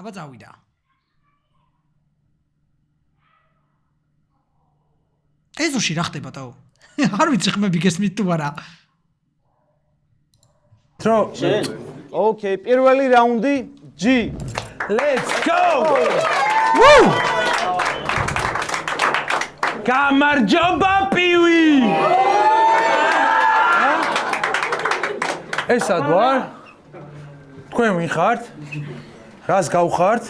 აბა წავიდა. ეზოში რა ხდება თო? არ ვიცი ხმები გესმით თუ არა. დრო. Okay, პირველი რაუნდი G. Let's go! Woo! გამარჯობა პივი! ეს ადვარ? თქვენ ვინ ხართ? რას გავხართ?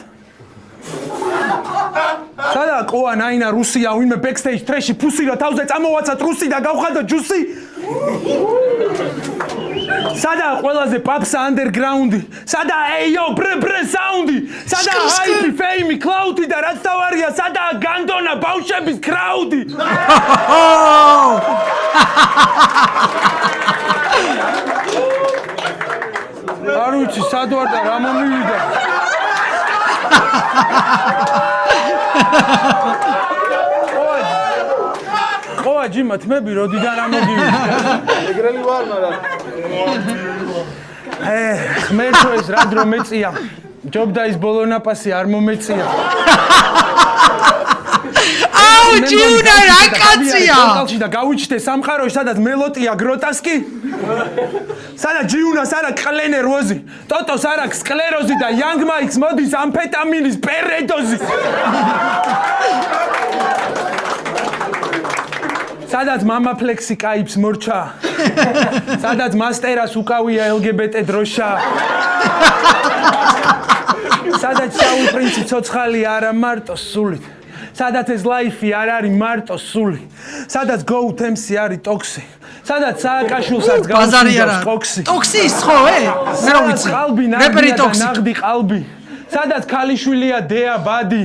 სადა ყოა ნაინა რუსია ვინმე ბექსტეიჯ ტრეში ფუსირო თავზე წამოვაცათ რუსი და გავხადო ჯუსი? სადა ყველაზე პაპსა ანდერგრაუნდი? სადა ეიო ბრ საუნდი? სადა ჰაიპი ფეიმი კლაუდი და რაც თავარია სადა განდონა ბავშვების კრაუდი? არ ვიცი სად ვარ და რა მომივიდა? ყოა ჯიმა თმები როდიდან რა მოგივიდა? ეგრელი ვარ მაგრამ ხმერთო ეს რა დრო მეწია ჯობდა ის ბოლონაპასი არ მომეწია აუ ჯიუნა რა კაცია პორტალში და გავიჩნდე სამყაროში სადაც მელოტია გროტასკი სადაც ჯიუნას არა ყლენე როზი ტოტოს არა სკლეროზი და იანგ მაიქს მოდის ამფეტამინის პერედოზი სადაც მამა ფლექსი კაიფს მორჩა სადაც მასტერას უკავია LGBT დროშა სადაც შაულ პრინცი ცოცხალი არა მარტო სულით სადაც ეს ლაიფი არ არის მარტო სული სადაც გოუ თემსი არის ტოქსი სადაც სააკაშვილსაც გავუსინდოს ტოქსი ტოქსის ხო მე რა ვიცი რეპერი ტოქსი ნაღდი ყალბი სადაც ქალიშვილია დეა ბადი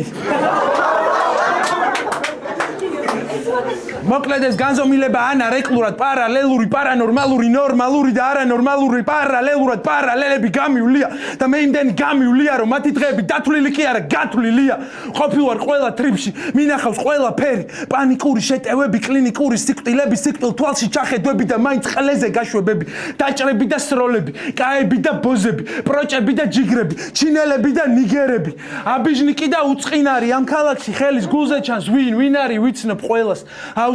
მოკლედ ეს განზომილება ანა რეკლურად პარალელური პარანორმალური ნორმალური და არანორმალური პარალელურად პარალელები გამივლია და მე იმდენი გამივლია რომ მათი დღეები დათვლილი კი არა გათვლილია ყოფილვარ ყველა ტრიპში მინახავს ყველა ფერი პანიკური შეტევები კლინიკური სიკვდილები სიკვდილ თვალში ჩახედვები და მაინც ყლეზე გაშვებები დაჭრები და სროლები კაები და ბოზები პროჭები და ჯიგრები ჩინელები და ნიგერები აბიჟნიკი და უწყინარი ამ ქალაქში ხელის გულზე ჩანს ვინ არის ვიცნობ ყველას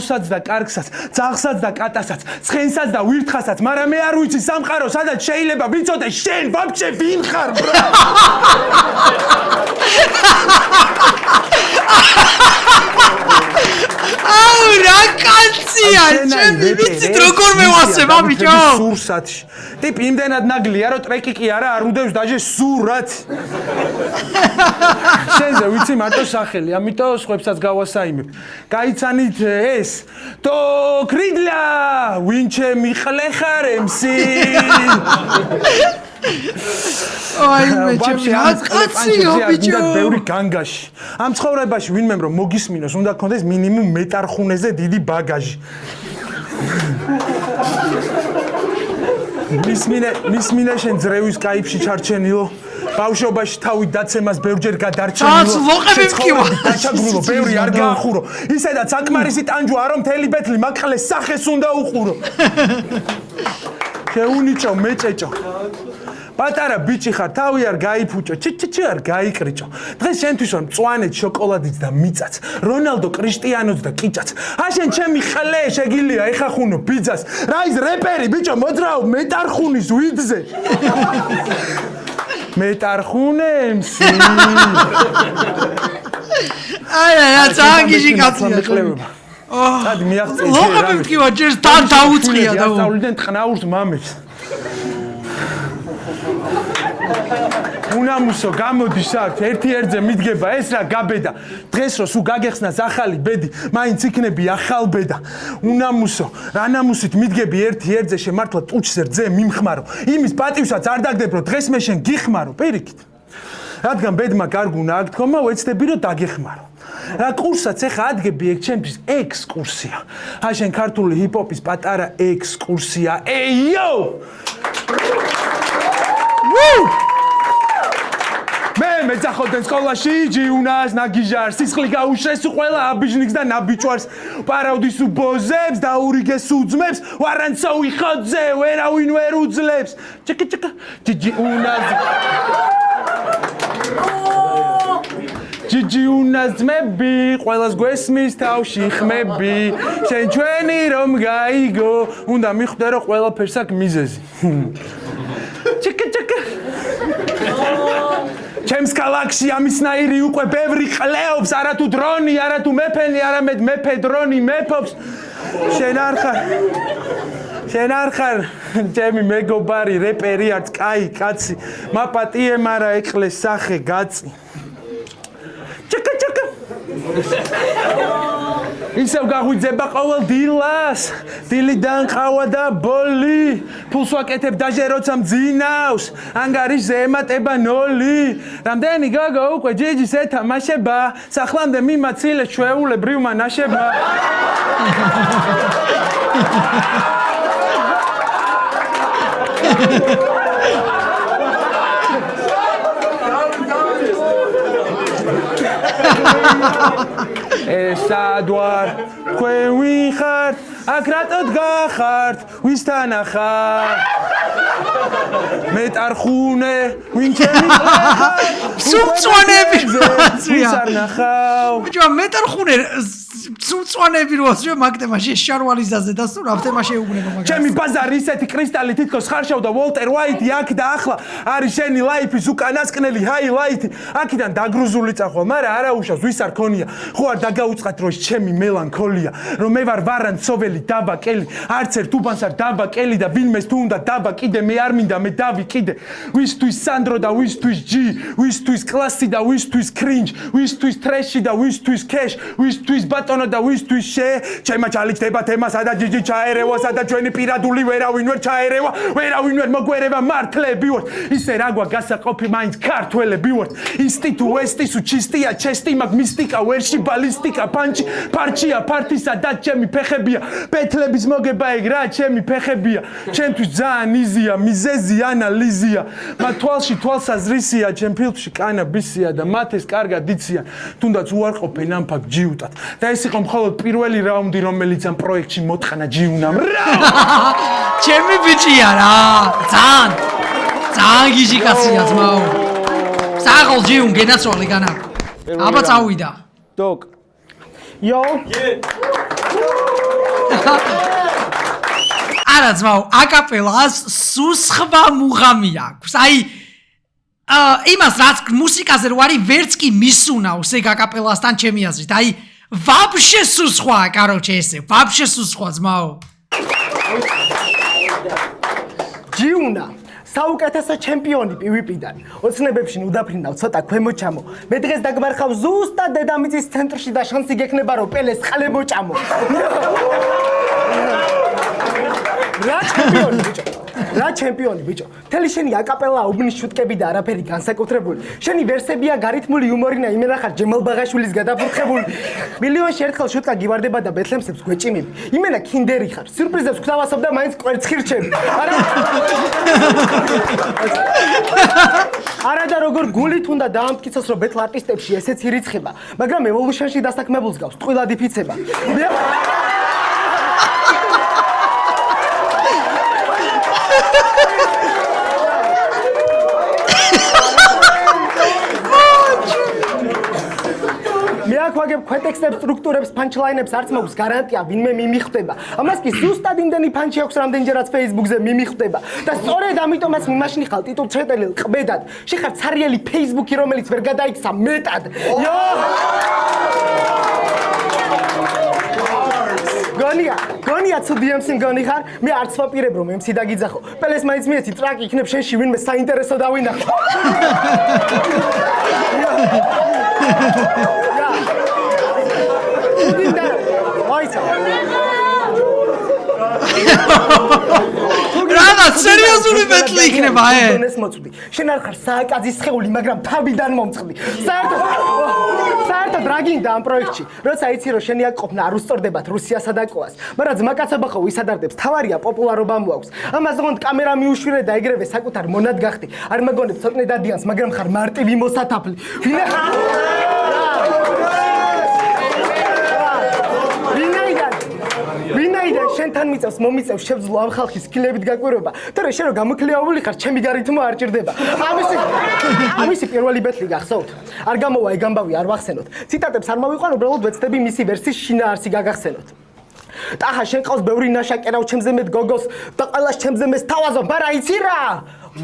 აუსაც და კარგსაც, ძაღლსაც და კატასაც, ცხენსაც და ვირთხასაც, მაგრამ მე არ ვიცი სამყარო, სადაც შეიძლება ვიცოდე შენ ვაფშე ვინ ხარ, ბრა? აუ რა კაცია, ჩემი ვიცით როგორ მევასებ ამიჯო? სურსათში. ტიპი იმდენად ნაგლია, რომ ტრეკი კი არა, არ უდევს დაჟე სურათ. შენზე ვიცი მარტო სახელი, ამიტომ სხვებსაც გავასაიმებ. გაიცანით ეს то кридля ვინჩე მიხლე ხარ MC აი მე ჩემი აკაციო ბიჭო ბევრი განგაში ამ ცხოვრებაში ვინმე რომ მოგისმინოს უნდა გქონდეს მინიმუმ მეტარხუნეზე დიდი ბაგაჟი მისმინე შენ ძრევის კაიფში ჩარჩენილო ბავშვობაში თავი დაცემას ბევრჯერ გადარჩენილო ჩაც ლოყები მკივა დაჩაგრულო ბევრი არ გაახურო ისედაც საკმარისი ტანჯვა არო მთელი ბეთლი მაყლეს სახეს უნდა უყურო შეუნიჭო მეჭეჭო პატარა ბიჭი ხარ თავი არ გაიფუჭო ჩიჩიჩი არ გაიკრიჭო დღეს შენთვის ვარ მწვანეთ შოკოლადიც და მიწაც რონალდო კრისტიანოც და კიჭაც აშენ ჩემი ხლე შეგილია ეხახუნო ბიძას რა ის რეპერი ბიჭო მოძრაო მეტარხუნის ვიდზე მეტარხუნე MC აი რა წანგიში კაცია სად მიაღწევ ლოყები მკივა ჯერ თან დაუწყია და სწავლიდან ტყნაურს მამებს უნამუსო გამოდის აქ ერთ-ერთზე მიდგება ეს რა გაბედა დღეს რო სულ გაგეხსნას ახალი ბედი მაინც იქნები ახალ ბედა უნამუსო რანამუსით მიდგები ერთ-ერთზე შემართლა ტუჩზე რძე მიმხმარო იმის პატივსაც არ დაგდებ რომ დღეს მე შენ გიხმარო პირიქით რადგან ბედმა გარგუნა აქ თქომა ვეცდები რომ დაგეხმარო რა კურსაც ეხა ადგები ეგ ჩემთვის ექსკურსია აი შენ ქართული ჰიპ-ჰოპის პატარა ექსკურსია ეიო მე ძახოდნენ სკოლაში ჯიუნას ნაგიჟარს სისხლი გაუშვეს ყველა აბიჟნიკს და ნაბიჭვარს პარავდის უბოზებს და ურიგეს უძმებს ვარანცოვი ხოძე ვერავინ ვერ უძლებს ჩიკი ჯიუნას ჯიუნას ძმები ყველას გვესმის თავში ხმები შენ ჩვენი რომ გაიგო უნდა მიხვდე რომ ყველაფერს აქვს მიზეზი ჩიკა ჩემს ქალაქში ამისნაირი უკვე ბევრი ყლეობს არა თუ დრონი არა თუ მეფენი არამედ მეფე დრონი მეფობს შენ არ ხარ ჩემი მეგობარი რეპერი არც კაი კაცი მაპატიე მარა ეკლეს სახე გაწი ჩაკა ისევ გაღვიძება ყოველ დილას დილიდან ყავა და ბოლი ფულს ვაკეთებ დაჟე როცა მძინავს ანგარიშზე ემატება ნოლი რამდენი გოგო უკვე ჯიჯის ეთამაშება სახლამდე მიმაცილე ჩვეულებრივმა ნაშება ესადوار თქვენ ვინ ხართ აქ რატოდ გახართ ვისთან ახარ მეტარხუნე ვინ ჩემი სუმწვანები ვის არ ნახავ ბიჭო მეტარხუნე სუმწვანები რო ასრე მაგ თემაში შარვალიზაზე და სულ ამ თემაში ეუბნება მაგას ჩემი ბაზარი ისეთი კრისტალი თითქოს ხარშავდა ვოლტერ ვაიტი აქ და ახლა არის შენი ლაიფის უკანასკნელი ჰაილაიტი აქიდან დაგრუზული წახვალ მაგრამ არა უშავს ვის არ ქონია ხო არ დაგაუწყათ რომ ჩემი მელანქოლია რომ მე ვარ ვარანცოველი დაბა კელი არც ერთ უბანს არ დაბა კელი და ვინმეს თუ უნდა დაბა კიდე მე არ მინდა მე დავიკიდე ვისთვის სანდრო და ვისთვის ჯი ვისთვის კლასი და ვისთვის კრინჯ ვისთვის ტრეში და ვისთვის კეშ ვისთვის ბატონო და ვისთვის შე ჩემმა ჩალიჩდება თემა სადა ჯიჯი ჩაერევა სადა ჩვენი პირადული ვერავინ ვერ ჩაერევა ვერავინ ვერ მოგვერევა მართლები ვართ ისე რა გვა გასაყოფი მაინც ქართველები ვართ ინსტიტუ ესტისუ ჩისტია ჩესტი მაგ მისტიკა ვერში ბალისტიკა პანჩი პარჩია პარტისა და ჩემი ფეხებია პეთლების მოგება ეგ რა ჩემი ფეხებია ჩემთვის ძალიან იზია მიზეზი ანალიზია მათ თვალში თვალსაზრისია ჩემ ფილმში კანაბისია და მათ ეს კარგად იციან თუნდაც უარყოფენ ამ ფაქტ ჯიუტად და ეს იყო მხოლოდ პირველი რაუნდი რომელიც ამ პროექტში მოტყნა ჯიუნამ რა ჩემი ბიჭია რა ძალიან გიჟი კაცია ძმაო საღოლ ჯიუნ გენაცვალე განა აბა წავიდა დოკ Yo. არა ძმაო აკაპელას სუსხვა მუღამი აქვს აი იმას რაც მუსიკაზე რო არის ვერც კი მისუნავს ეგ აკაპელასთან ჩემი აზრით აი ვაბშე სუსხვა კაროჩე ესე ვაბშე სუსხვა ძმაო ჯიუნა საუკეთესო ჩემპიონი PvP-დან. ოცნებებში უდაფრინავ ცოტა ქვემო ჩამო. მე დღეს დაგმარხავ ზუსტად დედამიწის ცენტრში და შანსი გექნება რომ პელეს ხალე მოჭამო. რა ჩემპიონი ბიჭო. მთელი შენი აკაპელა უბნის შუტკები და არაფერი განსაკუთრებული. შენი ვერსებია გარითმული იუმორინა იმენა ხარ ჯემალ ბაღაშვილის გადაფურხებული. მილიონში ერთხელ შუტკა გივარდება და ბეთლემსებს გვეჭიმები. იმენა კინდერი ხარ. სიურპრიზებს გვთავასობ და მაინც კვერცხირჩები. არა და როგორ გულით უნდა დაამტკიცოს რომ ბეთლ არტისტებში ესეც ირიცხება, მაგრამ ევოლუშენში დასაქმებულს გავს ტყილად იფიცება. მე აქ ვაგებ ქვეტექსტებს, სტრუქტურებს, პანჩლაინებს არც მაქვს გარანტია ვინმე მიმიხვდება. ამას კი ზუსტად იმდენი პანჩი აქვს რამდენჯერაც Facebook-ზე მიმიხვდება. და სწორედ ამიტომაც მიმაშნი ხალ ტიტულწრეტელი ყბედად. შეხარ ცარიელი Facebook-ი რომელიც ვერ გადაიქცა მეტად. გონია ცუდი MC გონი ხარ? მე არც ვაპირებ რომ MC დაგიძახო. პელეს მაინც მიეცი ტრაკი იქნებ შენში ვინმე საინტერესო დავინახო. რაღაც სერიოზული ბეთლი იქნება ეს მოწვდი. შენ არ ხარ სააკაძის სხეული, მაგრამ თავიდან მომწყდი. საერთოდ რა გინდა ამ პროექტში? როცა იცი რომ შენი აქ ყოფნა არ უსწორდებათ რუსიასა და კოას, მაგრამ ძმაკაცობა ხო ვისადარდებს, თავარია პოპულარობა მოაქვს. ამას ოღონდ კამერა მიუშვირე და ეგრევე საკუთარ მონად გახდი. არ მაგონებ ცოტნე დადიანს, მაგრამ ხარ მარტივი მოსათაფლი. ვინაიდან შენ შენთან მიწევს მომიწევს შევძლო ამ ხალხის ქილებით გაკვირვება თორე შენ რომ გამოქლიაული ხარ ჩემი გარითმო არ ჭირდება ამისი პირველი ბეთლი გახსოვთ არ გამოვა ეგ ამბავი არ ვახსენოთ ციტატებს არ მოვიყვან უბრალოდ ვეცდები მისი ვერსიის შინაარსი გაგახსენოთ ტახა შენ ყავს ბევრი ნაშაკერავ ჩემზე მეტ გოგოს და ყველას ჩემზე მეს თავაზობ მაგრამ იცი რა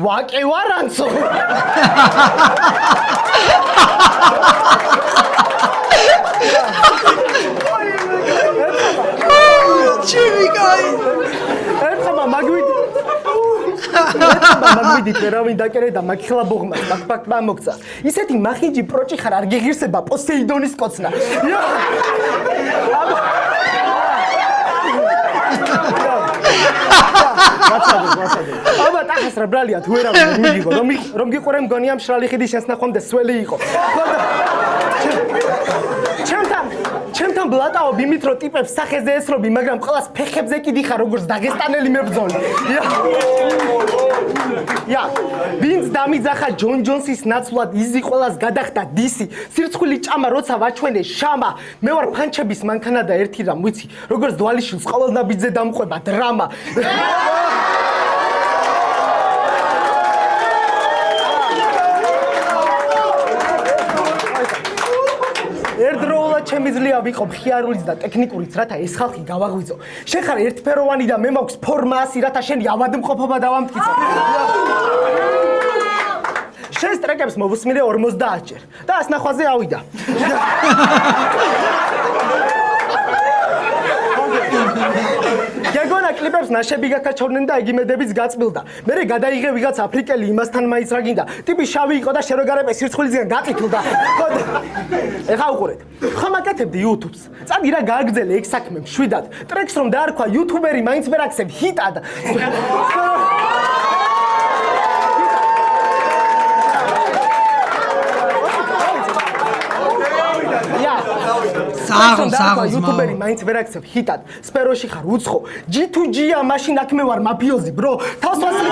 ვაკე ვარანცო ჩივიკაი ერთხმა მაგვიდით ვერავინ დაკერე და მაგხლა ბოღმას ბაკბაკმა მოგცა ისეთი მახიჯი პროჭი ხარ არ გეღირსება პოსეიდონის კოცნა აბა ტახას რა ბრალია თუ ვერავინ მიგიგო რომ გიყურე მგონია მშრალი ხიდის შესნახვამდე სველი იყო ჩემთან ბლატაო ბიმით რო ტიპებს სახეზე ესრობი მაგრამ ყველას ფეხებზე კი დიხარ როგორც დაღესტანელი მებრძოლი ია ვინც დამიძახა ჯონ ჯონსის ნაცვლად იზი ყველას გადახდა დისი სირცხვილი ჭამა როცა ვაჩვენე შამა მე ვარ ფანჩების მანქანა და ერთი რამ ვიცი როგორც დვალიშვილს ყოველ ნაბიჯზე დამყვება დრამა ჩემი ძლია ვიყო მხიარულიც და ტექნიკურიც რათა ეს ხალხი გავაღვიძო შენ ხარ ერთფეროვანი და მე მაქვს ფორმა ასი რათა შენი ავადმყოფობა დავამტკიცო შენ სტრეკებს მოვუსმინე 50 ჯერ და ასნახვაზე ავიდა გეგონა კლიპებს ნაშები გაკაჩორნენ და ეგიმედებიც გაწმილდა მერე გადაიღე ვიღაც აფრიკელი იმასთან მაინც რა გინდა ტიპი შავი იყო და შეროგარებე სირცხვილისგან გაყითლდა ეხა უყურეთ ხომ აკეთებდი YouTube-ს წადი რა გააგრძელე ეგ საქმე მშვიდად ტრეკს რომ დაარქვა YouTuber-ი მაინც ვერ აქცევ ჰიტად საღოს YouTuber-ი მაინც ვერ აქცევ ჰიტად სპეროში ხარ უცხო G2G-ა მაშინ აქ მე ვარ მაფიოზი bro თავს ვასლი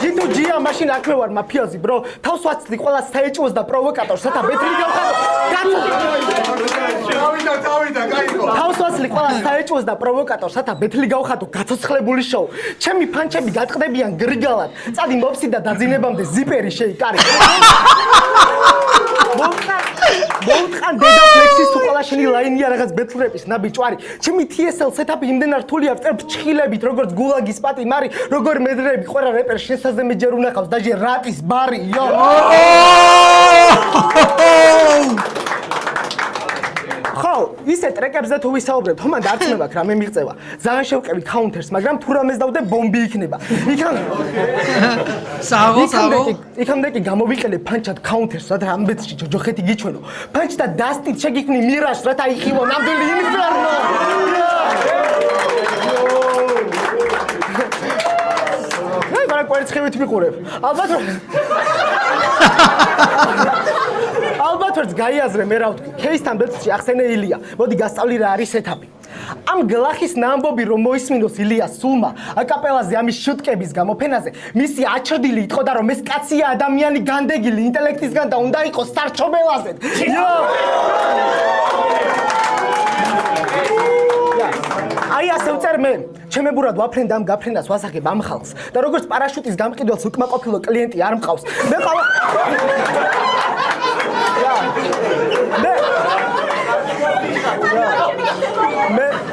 G2G-ა მაშინ აქ მე ვარ მაფიოზი bro თავს ვაცლი ყველა საეჭვოს და პროვოკატორს რათა ბეთლი გავხადო დავიდა გაიგო თავს ვაცლი ყველა საეჭვოს და პროვოკატორს რათა ბეთლი გავხადო გაცოცხლებული შოუ ჩემი ფანჩები გატყდებიან გრიგალად წადი მოფსი და დაძინებამდე ზიპერი შეიკარი მოუთხან დედა ფლექსის თუ ყველა შენი ლაინია რაღაც ბეთლრეპის ნაბიჯვარი ჩემი TSL სეტაპი იმდენად რთულია ვწერთ ჩხილებით როგორც გულაგის პატი მარი როგორ მედრები ყველა რეპერ შესაძმე ჯერ უნახავს დაჟე რატის ბარი იო ხო ისე ტრეკებზე თუ ვისაუბრებთ თო მან არც მე მაქვს რამე მიღწევა ძალიან შევყევი counter-ს მაგრამ თუ რამეს დავდე ბომბი იქნება იქამდე კი გამოვიყენე ფანჩად counter-ს რათა ამბეცში ჯოჯოხეთი გიჩვენო ფანჩ და დასტით შეგიქნი მირაშს რათა იხილო ნამდვილი ინფერნო აი მაგრამ კვერცხივით მიყურებ ალბათ ვერც გაიაზრე მე რა ვთქვი кейსთან ბეთლში ახსენე ილია მოდი გასწავლი რა არის სეტაპი ამ გლახის ნამბობი რომ მოისმინოს ილიას სულმა აკაპელაზე ამის შუტკების გამოფენაზე მისი აჩრდილი იტყოდა რომ ეს კაცია ადამიანი განდეგილი ინტელექტისგან და უნდა იყოს სარჩობელაზე აი ასე ვწერ მე ჩემებურად ვაფრენდა ამ გაფრენას ვასახებ ამ ხალხს და როგორც პარაშუტის გამყიდველს უკმაყოფილო კლიენტი არ მყავს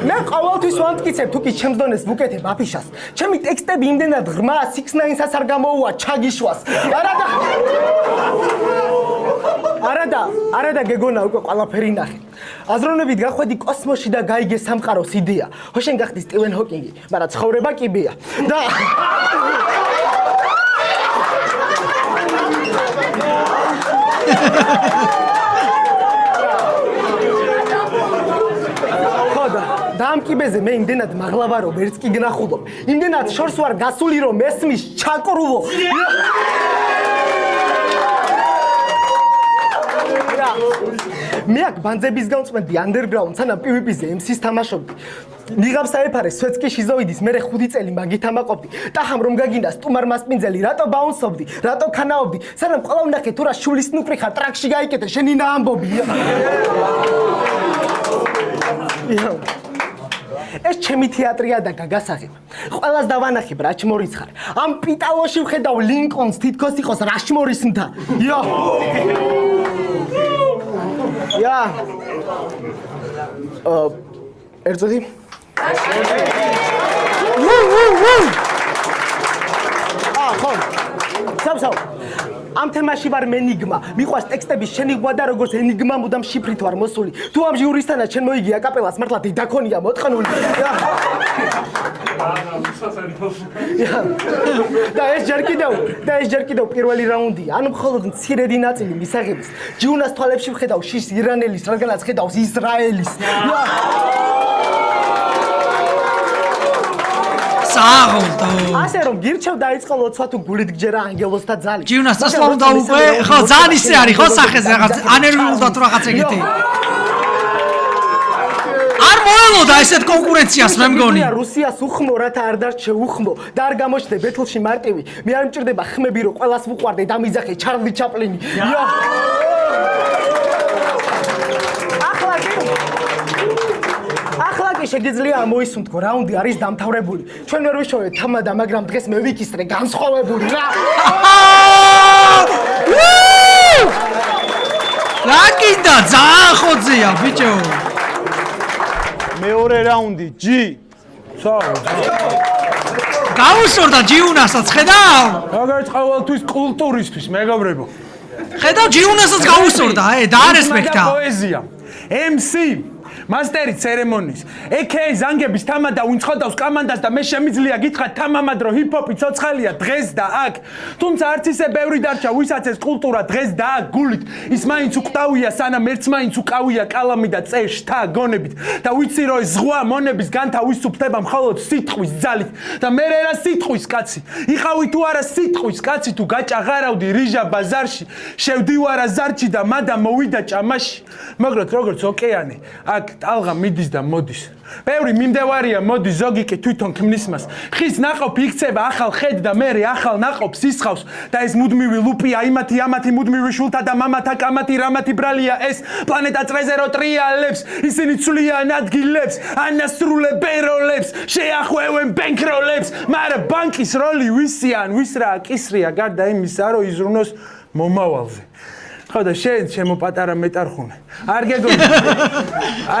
მე ყოველთვის ვამტკიცებ თუ კი ჩემს დონეს ვუკეთებ აფიშას ჩემი ტექსტები იმდენად ღრმა 6ix9-ს არ გამოუვა ჩაგიშვას არადა გეგონა უკვე ყველაფერი ნახე აზროვნებით გახვედი კოსმოსში და გაიგე სამყაროს იდეა ხო შენ გახდი სტივენ ჰოკინგი მაგრამ ცხოვრება კიბეა და და ამ კიბეზე მე იმდენად მაღლა ვარო ვერც კი გნახულობ იმდენად შორს ვარ გასული რომ ესმის ჩაკრულო მე აქ ბანძების გავწმენდი underground სანამ PvP-ზე MC-ს თამაშობდი ნიღავს აეფარე სვეცკი შიზოიდის მე 5 წელი მაგით ამაყოფდი ტახამ რომ გაგინდა სტუმარ მასპინძელი რატო ბაუნსობდი რატო ქანაობდი სანამ ყველა ვნახე თუ რა შულის ნუკრი ხარ ტრაქში გაიკეთე შენი ნაამბობი ეს ჩემი თეატრია და გაგასაღებ. ყველას დავანახებ რა ჩმორიცხარ. ამ პიტალოში ვხედავ ლინკონს თითქოს იყოს რაშმორის მთა. ია. ია. ერთოდი. ხო. სავსავ. ამ თემაში ვარ მენიგმა. მიყვარს ტექსტების შენიღმა და როგორც ენიგმა მუდამ შიფრით ვარ მოსული. თუ ამ ჟიურისთანაც შენ მოიგი აკაპელას მართლა დიდაქონია მოთხოვნული. და ეს ჯერ კიდევ პირველი რაუნდია. ანუ მხოლოდ მცირედი ნაწილი მისაღების. ჯიუნას თვალებში ვხედავ შიშ ირანელის, რადგანაც ხედავს ისრაელის. ასე რომ გირჩევ დაიწყო ლოცვა თუ გულით გჯერა ანგელოზთა ძალი. ჯიუნას წასვლა უნდა უკვე, ხო, ძალიან ისე არის, ხო, სახეზე რაღაც ანერვიულდა თუ რაღაც ეგეთი. არ მოელოდა ესეთ კონკურენციას მე მგონი. რუსიას უხმო, რათა არ დარჩე უხმო და არ გამოჩნდე ბეთლში მარტივი. მე არ მჭირდება ხმები რომ ყველას ვუყვარდე და მიზახე ჩარლი ჩაპლინი. ახლა კი შეგიძლია ამოისუნთქო რაუნდი არის დამთავრებული. ჩვენ ვერ ვიშოვეთ თამადა, მაგრამ დღეს მე ვიქისრე განსხვავებული რა. რა კიდა ძალიან ხოძეა ბიჭო. მეორე რაუნდი ჯი. გაუსწორდა ჯიუნასაც ხედავ? როგორც ყოველთვის კულტურისთვის მეგობრებო. ხედავ ჯიუნასაც გაუსწორდა, დაარესპექტა. პოეზია. MC მასტერი ცერემონიის. ეკეი ზანგების თამადა უინცხოდავს კამანდას და მე შემიძლია გითხრათ თამამად რომ ჰიპ-ჰოპი ცოცხალია დღეს და აქ. თუმცა არც ისე ბევრი დარჩა ვისაც ეს კულტურა დღეს და აქ გულით. ის მაინც უკტავია სანამ ერთს მაინც უკავია კალამი და წეშთა გონებით. და ვიცი რომ ეს ზღვა მონების განთა ვისუფლდება მხოლოდ სიტყვის ძალით. და მე რა სიტყვის კაცი. იყავი თუ არა სიტყვის კაცი თუ გაჭაღარავდი რიჟა ბაზარში. შევდივარა ზარჩი და მადა მოვიდა ჭამაში. მაგრამ როგორც ოკეანე აქ ტალღა მიდის და მოდის. ბევრი მიმდევარია მოდის ზოგი კი თვითონ ქმნის მას. ხის ნაყოფი იქცევა ახალ ხედ და მერე ახალ ნაყოფს ისხავს და ეს მუდმივი ლუპია იმათი ამათი მუდმივი შულთა და მამათა კამათი რამათი ბრალია ეს პლანეტა წრეზე რო ტრიალებს ისინი ცვლიან ადგილებს ანასრულებენ როლებს შეახვევენ ბენკროლებს მაგრამ ბანკის როლი ვისიან ვის რა კისრია გარდა იმისა რომ იზრუნოს მომავალზე. ხო და შენ ჩემო პატარა მეტარხუნე. არ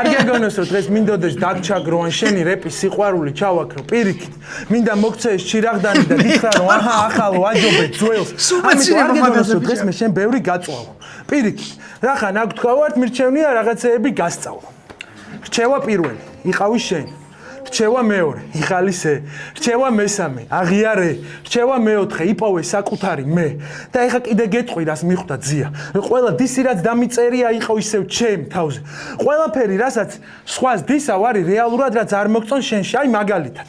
გეგონოს რომ დღეს მინდოდეს დაგჩაგრო ან შენი რეპის სიყვარული ჩავაქრო პირიქით. მინდა მოგცეს ჩირაღდანი და გითხრა რომ აჰა ახალო აჯობე ძველს. ამიტომ არ გეგონოს რომ დღეს მე შენ ბევრი გაწვალო. პირიქით. რახან აქ თქვა ვარ მირჩევნია რაღაცეები გასწავლო. რჩევა პირველი, იყავი შენ. რჩევა მეორე, იხალისე, რჩევა მესამე, აღიარე, რჩევა მეოთხე, იპოვე საკუთარი მე. და ეხა კიდე გეტყვი რას მიხვდა ძია. ყველა დისი რაც დამიწერია იყო ისევ ჩემ თავზე. ყველაფერი რასაც სხვას დისავ არის რეალურად რაც არ მოგწონს შენში, აი მაგალითად.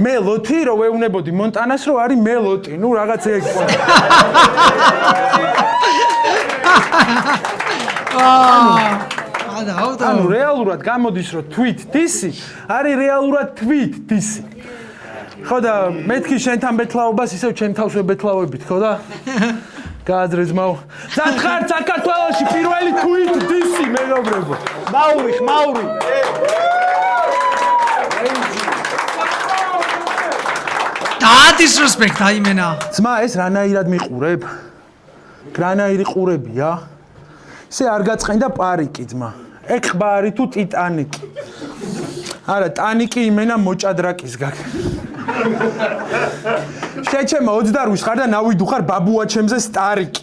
მე ლოთი რო ვეუნებოდი მონტანას რო არის მე ლოტი, ნუ რაღაც ეგ ყოლა. ანუ რეალურად გამოდის რომ tweet disi არის რეალურად tweet disi. ხო და მეთქი შენთან ბეთლაობას ისევ ჩემ თავს ვებეთლავებით, ხო და? გააძრე ძმაო. ზათხარ საქართველოში პირველი tweet disi მეგობრებო. მაური. disrespect აიმენა. ძმა ეს რანაირად მიყურებ? რანაირი ყურებია? ესე არ გაწყენდა პარიკი ძმა. ეგ ხბარი თუ ტიტანიკი. არა, ტანიკი იმენა მოჭადრაკის გაკ. შეჩემა 28 ხარ და ნავიდუ ხარ ბაბუა ჩემზე სტარიკი.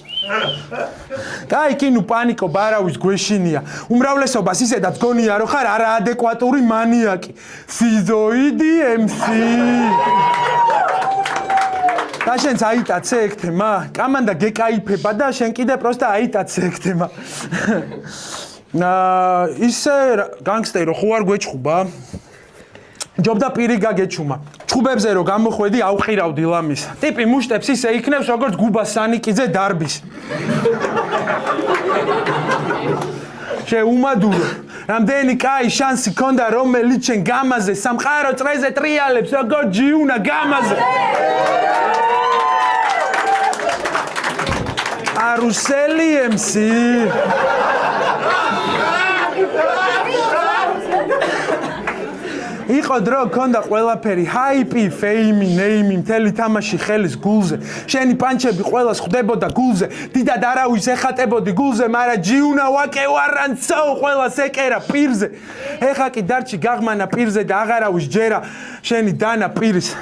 კაი კი ნუ პანიკო ბარავის გვეშინია. უმრავლესობას ისედაც გონია რომ ხარ არაადეკვატური მანიაკი. სიზოიდი MC. და შენც აიტაცე ეგ თემა? კამანდა გეკაიფება და შენ კიდე პროსტა აიტაცე ეგ თემა. ისე განგსტერო ხო არ გვეჩხუბა? ჯობდა პირი გაგეჩუმა. ჩხუბებზე რო გამოხვედი ავყირავდი ლამის. ტიპი მუშტებს ისე იქნებს როგორც გუბა სანიკიძე დარბის. შეუმადურო. რამდენი კაი შანსი ქონდა რომელიც შენ გამაზე სამყარო წრეზე ტრიალებს როგორც ჯიუნა გამაზე. არუსელი MC იყო დრო ქონდა ყველაფერი ჰაიპი, ფეიმი, ნეიმი, მთელი თამაში ხელის გულზე. შენი პანჩები ყველას ხვდებოდა გულზე. დიდად არავის ეხატებოდი გულზე, მაგრამ ჯიუნა ვაკე ვარანცო ყველას ეკერა პირზე. ეხა კი დარჩი გაღმანა პირზე და აღარავის ჯერა შენი დანა პირის.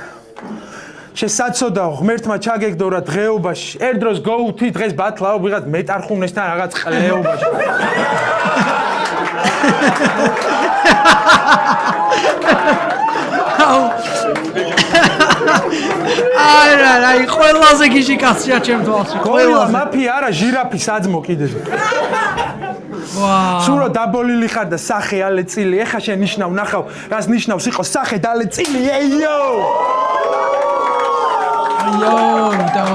შესაცოდაო ღმერთმა ჩაგეგდორა დღეობაში. ერთ დროს გოუთი დღეს ბათლაო ვიღაც მეტარხუნესთან რაღაც ყლეობაში. აი ყველაზე გიჟი კაცია ჩემ თვალში. ყველა მაფია არა ჟირაფი საძმო კიდე. ვაუ. სურო დაბოლილი ხარ და სახე ალეწილი. ეხა შენ ნიშნავ ნახავ, რას ნიშნავს იყო სახე და ალეწილი. ეიო! Yo, no.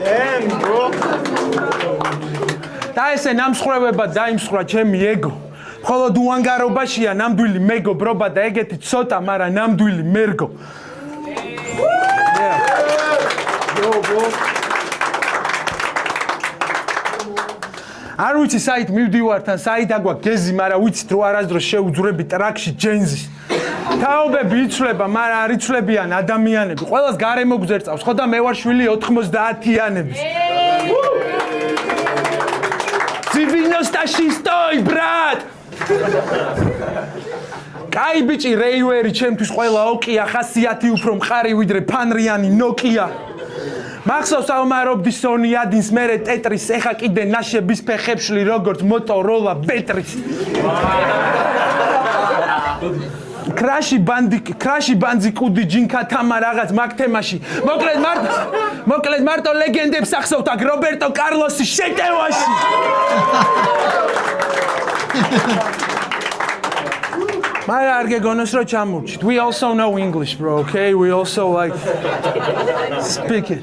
Damn, bro. და ესე ნამსხვრევება დაიმსხვრა ჩემი ეგო. მხოლოდ უანგარობაშია ნამდვილი მეგობრობა და ეგეთი ცოტა, მაგრამ ნამდვილი მერგო. Yo, bro. არ ვიცი საით მივდივართ ან საით აგვაქვს გეზი, მაგრამ ვიცით რომ არასდროს შეუძვრები ტრაქში ჯენზის. თაობები იცვლება, მაგრამ არ იცვლებიან ადამიანები. ყველას გარემო გძერწავს, ხო და მე ვარ შვილი 90-იანების. Dzivinostašistoj, brat! კაი ბიჭი რეივერი ჩემთვის ყველა ოკია, ხასიათი უფრო მყარი ვიდრე ფანრიანი ნოკია. მახსოვს ავმარობდი სონი ადინს მერე ტეტრის, ეხა კიდე ნაშების ფეხებში როგორც მოტოროლა ბეტრის. Crash Banzi კუდი ჯინკა თამა რაღაც მაგ თემაში. მოკლედ მარტო ლეგენდებს ახსოვთ აქ რობერტო კარლოსის შეტევაში. მაგრამ არ გეგონოს რომ ჩამურჩით. We also know English, bro, okay? We also like speak it.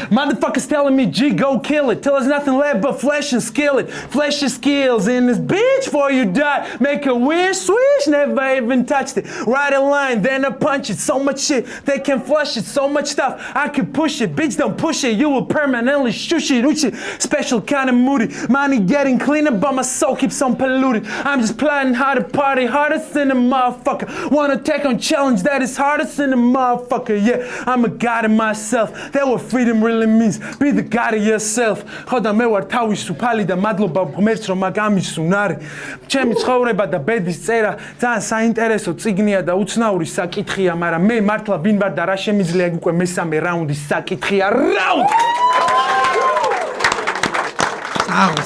Motherfuckers telling me, G, go kill it. Till there's nothing left but flesh and skillet. Flesh and skills in this bitch before you die. Make a weird swish, never even touched it. Write a line, then I punch it. So much shit, they can flush it. So much stuff, I can push it. Bitch, don't push it. You will permanently shush it. Special kind of moody. Money getting cleaner, but my soul keeps on polluted. I'm just plotting how to party hardest than a motherfucker. Wanna take on challenge that is hardest than a motherfucker. Yeah, I'm a god of myself. That's what freedom really means. Be the god of yourself. ხოდა მე ვარ თავისუფალი და მადლობა ღმერთს რომ მაგ ამის უნარი. ჩემი ცხოვრება და ბედის წერა ძალიან საინტერესო წიგნია და უცნაური საკითხია, მაგრამ მე მართლა ვინ ვარ და რა შემიძლია იქ უკვე მესამე რაუნდის საკითხია. რაუნდ!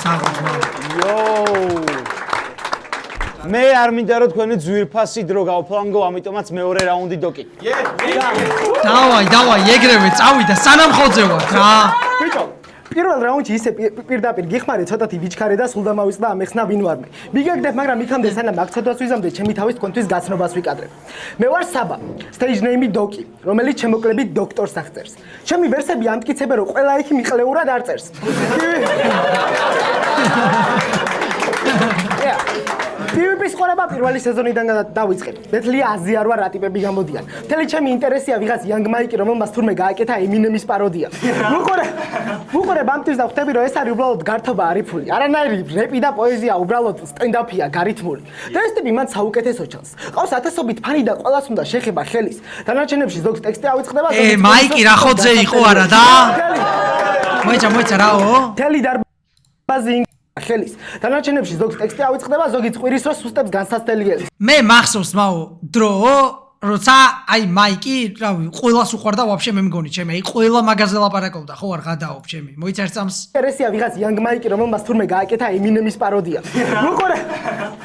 საღო. Yo! მე არ მინდა რომ თქვენი ძვირფასი დრო გავფლანგო, ამიტომაც მეორე რაუნდი დოკი. დავაი, ეგრევე წავიდა, სანამ ხოძე ვარ რა. ბიჭო, პირველ რაუნდში ისე პირდაპირ გიხმარე, ცოტათი ვიჩქარე და სულ დამავიწყდა ამეხსნა ვინ ვარმე. მიგაგდებ, მაგრამ იქამდე სანამ აქ ცოტას ვიზამდე, ჩემი თავის თქვენთვის გაცნობას ვიკადრებ. მე ვარ საბა, stage name-ი დოკი, რომელიც შემოკლებით დოქტორს აღწერს. ჩემი ვერსები ამტკიცებენ, რომ ყველა იქ მიყლეურად არ წერს. PvP-ის ყურება პირველი სეზონიდან დავიწყებ. მეთლია აზიარვა რა ტიპები გამოდიან. მთელი ჩემი ინტერესია ვიღაც Young Mike, რომელმაც თურმე გააკეთა Eminem-ის პაროდია. ვუყურებ ამთვის და ხვდები, რომ ეს არის უბრალოდ გართობა არიფული. არანაირი რეპი და პოეზია, უბრალოდ სტენდაპია გარითმული. და ეს ტიპი მან საუკეთესო ჩანს. ყავს ათასობით ფანი და ყველას უნდა შეხება ხელის. დანარჩენებში ზოგს ტექსტი ავიწყდება, ზოგს მაიკი რა ხოძე იყო არა და? მოიცა რაო? მთელი დარბაზი ხელის. დანარჩენებში ზოგს ტექსტი ავიწყდება, ზოგი წყვირის რო სუსტებს განსასწრებელი. მე მახსოვს მაო დრო როცა აი მაიკი რავი ყველას უყვარდა ვაფშე მე მგონი ჩემი აი ყველა მაგაზე ლაპარაკობდა ხო არ გადაობ ჩემი მოიცა ერთ წამს ინტერესია ვიღაც Young Mike, რომელმაც თურმე გააკეთა Eminem-ის პაროდია.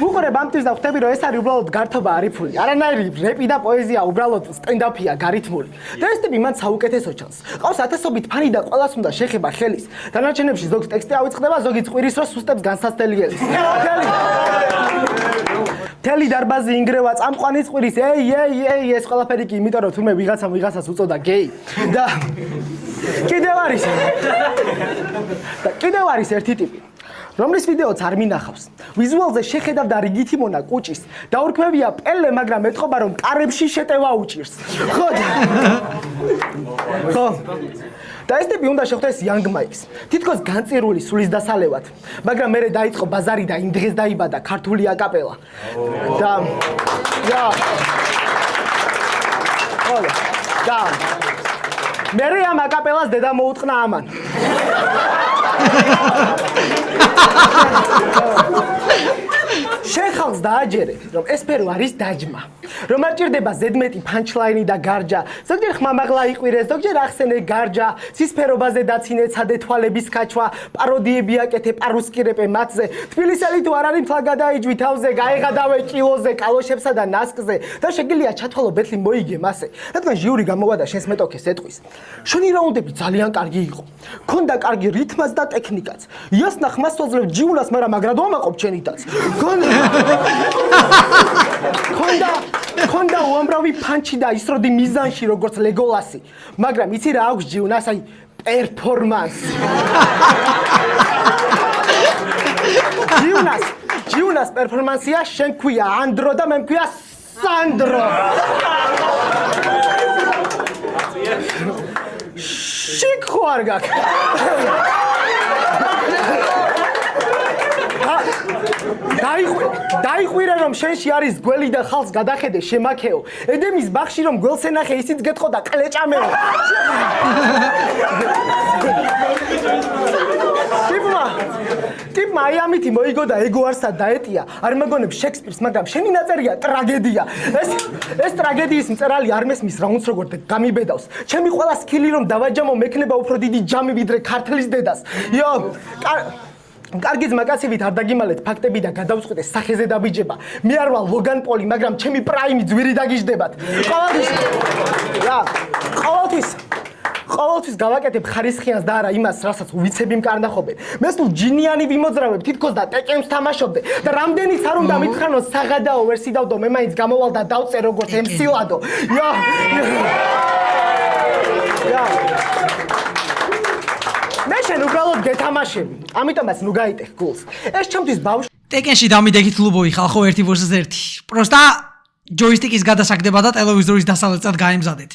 ვუყურებ ამთვის და ხვდები, რომ ეს არის უბრალოდ გართობა არიფული. არანაირი რეპი და პოეზია, უბრალოდ სტენდაპია გარითმული. და ეს ტიპი მან საუკეთესო ჩანს. ყავს ათასობით ფანი და ყველას უნდა შეხება ხელის. დანარჩენებში ზოგს ტექსტი ავიწყდება, ზოგი წყვირის რო სუსტებს განსასწრებელი. მთელი დარბაზი ინგრევა წამყვანი წყვირის ეი ეს ყველაფერი კი იმიტომ რომ თურმე ვიღაცას უწოდა გეი და კიდევ არის ერთი ტიპი რომლის ვიდეოც არ მინახავს ვიზუალზე შეხედავ და რიგითი მონა კუჭის დაურქმევია პელე მაგრამ ეთყობა რომ კარებში შეტევა უჭირს ხო და ეს ტიპი უნდა შეხვდეს Young Mike-ს. თითქოს განწირული სულის დასალევად, მაგრამ მერე დაიწყო ბაზარი და იმ დღეს დაიბადა ქართული აკაპელა. და მერე ამ აკაპელას დედა მოუტყნა ამან. შეხალს დააჯერე, რომ ეს ფერო არის დაჯმა. რომ არ ჭირდება ზედმეტი punchline და გარჯა. ზოგჯერ ხმამაღლა იყვირეს, ზოგჯერ ახსენე გარჯა, სისფერობაზე დაცინე ცადე თვალების ქაჩვა, პაროდიები აკეთე პარუსკირეპე მათზე. თბილისელი თუ არ არის თვალ გადაიჯვი თავზე, გაეღადავე კილოზე, კალოშებსა და ნასკზე და შეგიძლია ჩათვალო ბეთლი მოიგე მასე. რადგან ჟიური გამოვადა შენს მეტოქეს ეტყვის. შენი რაუნდები ძალიან კარგი იყო. ქონდა კარგი რითმაც და ტექნიკაც. იასნა ხმას ვაძლევ ჯიუნას, მაგრამ მაგრად ვამაყობ ჩენითაც. ქონდა უამრავი პანჩი და ისროდი მიზანში როგორც ლეგოლასი, მაგრამ იცი რა აქვს ჯიუნას, აი პერფორმანსი. ჯიუნას პერფორმანსია შენ ქვია ანდრო და მე მქვია სანდრო. შიქ ხო არ გაქვს. დაიყვირე რომ შენში არის გველი და ხალხს გადახედე შემაქეო. ედემის ბაღში რომ გველს ენახე ისიც გეტყო და კლეჭამეო. ტიპმა აი ამითი მოიგო და ეგო არსად დაეტია. არ მეგონებს შექსპირს, მაგრამ შენი ნაწერია ტრაგედია. ეს ტრაგედიის მწერალი არ მესმის რაუნდს როგორ გამიბედავს. ჩემი ყველა სკილი რომ დავაჯამო მექნება უფრო დიდი ჯამი ვიდრე ქართლის დედას. კარგი ძმაკაცივით არ დაგიმალეთ ფაქტები და გადავწყვიტე სახეზე დაბიჯება. მე არ ვარ ლოგან პოლი, მაგრამ ჩემი პრაიმი ძვირი დაგიждდებათ. ყოველთვის გავაკეთებ ხარისხიანს და არა იმას, რასაც ვიცები მკარნახობენ. მე სულ ჯინიანი ვიმოძრავებ, თითქოს და ტეკენს თამაშობდე და რამდენიც არ უნდა მითხრანო საღადაო ვერ სიდავდო, მე მაინც გამოვალ და დავწე როგორც MC-ლადო. მე შენ უბრალოდ გეთამაშები, ამიტომაც ნუ გაიტეხ გულს. ეს ჩემთვის ბავშვი ტეკენში დამიდექით ლუბოი ხალხო 1 vs 1. პროსტა ჯოისტიკის გადასაგდება და ტელევიზორის დასავლეთად გაემზადეთ.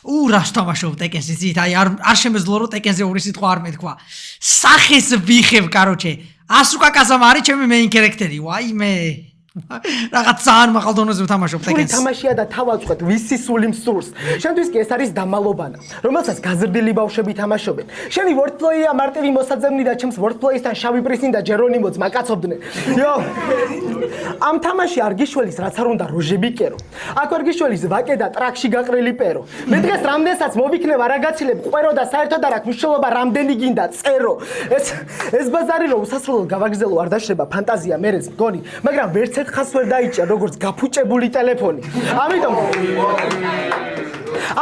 რას თამაშობ ტეკენს იცით? აი არ შემეძლო რომ ტეკენზე ორი სიტყვა არ მეთქვა. სახეს ვიხევ, კაროჩე. ასუკა კაზამარი ჩემი მეინ ქარაქტერი. ვაიმე. რაღაც ძალიან მაღალ დონეზე ვთამაშობ ტეკენს. თამაშია და თავაწყვეთ ვისი სული მსურს. შენთვის კი ეს არის დამალობანა, რომელსაც გაზრდილი ბავშვები თამაშობენ. შენი wordplay-ია მარტივი მოსაძებნი და ჩემს wordplay-სთან შავი პრისინი და ჯერონიმო ძმაკაცობდნენ. ამ თამაში არ გიშველის რაც არ უნდა როჟები კერო. აქ არ გიშველის ვაკე და ტრაქში გაყრილი პერო. მე დღეს რამდენსაც მოვიქნევ არაგაცილებ ყვერო და საერთოდ არ აქვს მნიშვნელობა რამდენი გინდა წერო. ეს ბაზარი რომ უსასრულო გავაგზელო არ დაშვება ფანტაზია მერეც მგონი, მაგრამ ვერც ხას ვერ დაიჭერ როგორც გაფუჭებული ტელეფონი.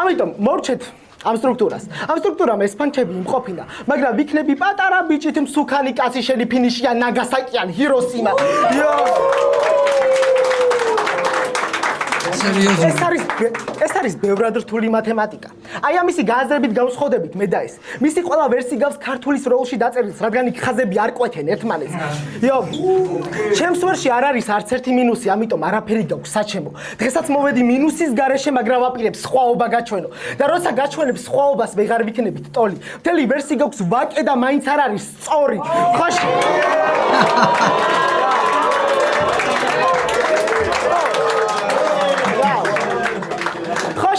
ამიტომ მორჩეთ ამ სტრუქტურას. ამ სტრუქტურამ ეს პანჩები იმყოფინა, მაგრამ ვიქნები პატარა ბიჭით მსუქანი კაცი შენი ფინიშია ნაგასაკიან ჰიროსიმა. ეს არის ბევრად რთული მათემატიკა. აი ამისი გააზრებით გავსხოდებით მე და ეს. მისი ყველა ვერსი გავს ქართულის როლში დაწერილს, რადგან იქ ხაზები არ ყვეთენ ერთმანეთს. ჩემს ვერსში არ არის არც ერთი მინუსი, ამიტომ არაფერი გაქვს საჩემო. დღესაც მოვედი მინუსის გარეშე, მაგრამ ვაპირებ სხვაობა გაჩვენო. და როცა გაჩვენებ სხვაობას ვეღარ ვიქნებით ტოლი. მთელი ვერსი გაქვს ვაკე და მაინც არ არის სწორი. ხოშ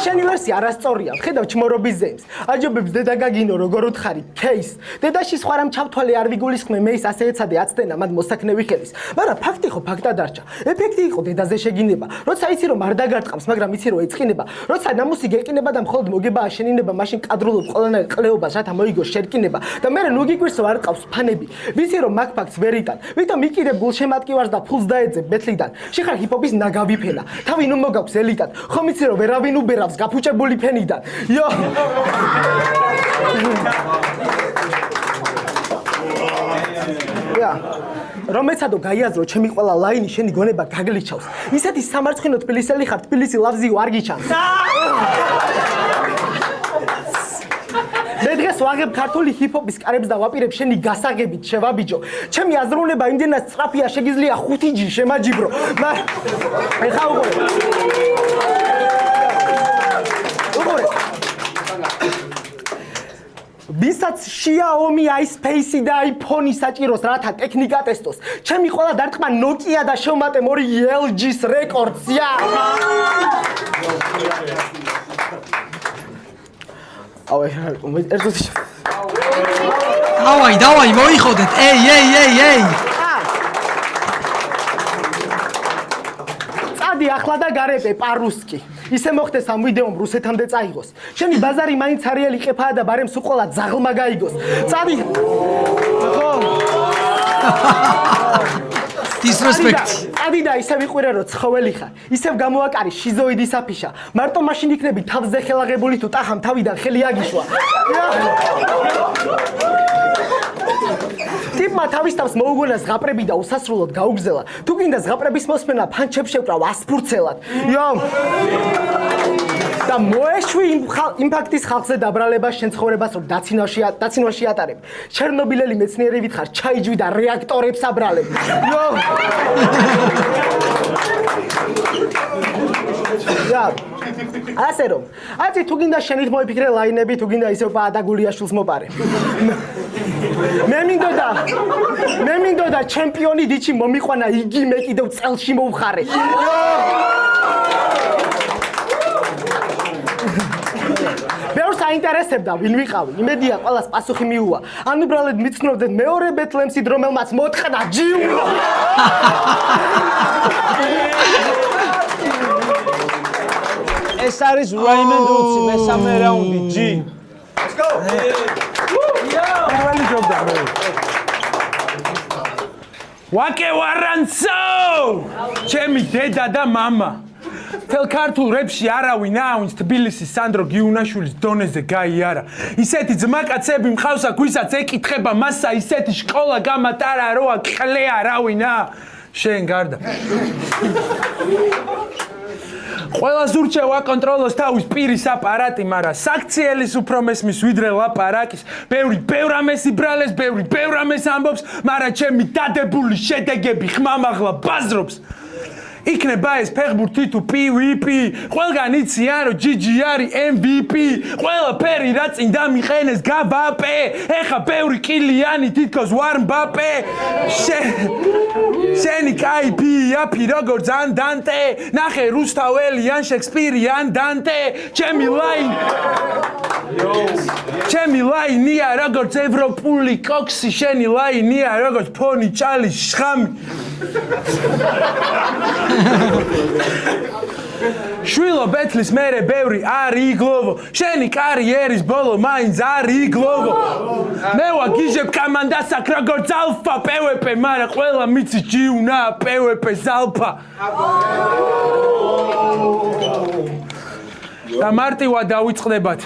შენი ვერსია არასწორია. ხედავ ჩმორობის ზემს. აჯობებს დედა გაგინო როგორ უთხარი кейს. დედაში სხვა რამ ჩავთვალე არ ვიგულისხმე მეის ასე ეცადე აცდენა მათ მოსაქნევი ხელის. მაგრამ ფაქტი ხო ფაქტად დარჩა. ეფექტი იყო დედაზე შეგინება. როცა იცი რომ არ დაგარტყამს, მაგრამ იცი რომ ეწყინება. როცა ნამუსი გეკინება და მხოლოდ მოგებაა შენინება, მაშინ კადრულობ ყველანაირ ყლეობას, რათა მოიგოს შერკინება. და მე ნუ გიგვირს რომ არ ყავს ფანები. ვიცი რომ მაგ ფაქტს ვერ იტან. ვიტომ იკიდებ გულშემატკივარს და ფულს დაეძებ ბეთლიდან. შეხარ ჰიპ-ჰოპის ნაგავი ფენა. თავი ნუ მოგაქვს ელიტად. ხომ იცი რომ ვერავინ უბერავს გაფუჭებული ფენიდან. რომ ეცადო გაიაზრო ჩემი ყველა ლაინი შენი გონება გაგლიჩავს. ისეთი სამარცხინო თბილისელი ხარ, თბილისი ლავზიო არ გიჩანს. მე დღეს ვაღებ ქართული ჰიპ-ჰოპის კარებს და ვაპირებ შენი გასაღებით შევაბიჯო. ჩემი აზროვნება იმდენად სწრაფია, შეგიძლია 5G შემაჯიბრო. ეხა უყურე. ვისაც Xiaomi iSpace და iPhone-ი საჭიროს, რათა ტექნიკა ტესტოს. ჩემი ყველა დარტყმა Nokia და შევმატემ 2 LG-ს რეკორდს. დავაი, მოიხოდეთ. ეი. წადი ახლა და გარეთე პარუსკი. ისე მოხდეს ამ ვიდეომ რუსეთამდე წაიღოს. შენი ბაზარი მაინც არიელი ყეფაა და ბარემ სულ ყველა ძაღლმა გაიგოს. წადი. ხო. Disrespect. წადი და ისე ვიყვირე რომ ცხოველი ხარ. ისევ გამოაკარი შიზოიდის აფიშა. მარტო მაშინ იქნები თავზე ხელაღებული თუ ტახამ თავიდან ხელი აგიშვა. ტიპმა თავის თავს მოუგონა ზღაპრები და უსასრულოდ გაუგზელა. თუ გინდა ზღაპრების მოსმენა ფანჩებს შევკრავ ასფურცელად. და მოეშვი იმ ფაქტის ხალხზე დაბრალება შენ ცხოვრებას რომ დაცინვაში ატარებ. ჩერნობილელი მეცნიერი ვითხარ, ჩაიჯვი და რეაქტორებს აბრალებ. ასე რომ, აცი თუ გინდა შენით მოიფიქრე ლაინები, თუ გინდა ისევ პაადაგულიაშვილს მოპარე. მე მინდოდა ჩემპიონი დიჩი მომიყვანა იგი მე კიდევ წელში მოვხარე. ბევრს აინტერესებდა ვინ ვიყავი. იმედია ყველას პასუხი მიუვა. ან უბრალოდ მიცნობდეთ მეორე ბეთლემსით რომელმაც მოთხნა ჯიუნა. ეს არის Raymond Roots მესამე რაუნდი G. Let's go. Really job that way. Wake waranso! ჩემი დედა და მამა. თელ ქართულ რეპში არავინ აუნს თბილისის სანდრო გიუნაშვილის დონეზე გაიარა. ისეთი ძმაკაცები მყავსა გვისაც ეკითხება მასა ისეთი სკოლა გამატარა როა ყლე არავინა. შენ გარდა. ყველას ურჩევა კონტროლოს თავის პირის აპარატი, მაგრამ საქციელის უფრო მესმის ვიდრე ლაპარაკის. ბევრ ამეს იბრალეს, ბევრ ამეს ამბობს, მაგრამ ჩემი დადებული შედეგები ხმამაღლა ბაზრობს. იქნება ეს ფეხბურთი თუ PvP, ყველგან იციან რომ GG არის MVP, ყველაფერი რა წინ დამიყენეს გაბაპე, ეხა ბევრი კილიანი თითქოს ვარ მბაპე. შენი კაიფია ფი როგორც ანდანტე, ნახე რუსთაველი ან შექსპირი ან დანტე, ჩემი ლაინია როგორც ევროპული კოქსი, შენი ლაინია როგორც ფონი ჭალის შხამი. შვილო ბეთლის მერე ბევრი არ იგლოვო, შენი კარიერის ბოლო მაინც არ იგლოვო. მე ვაგიჟებ კამანდას აქ როგორც ალფა PvP, მაგრამ ყველა მიცის ჯიუნა PvP ზალფა. და მარტივად დავიწყდებათ.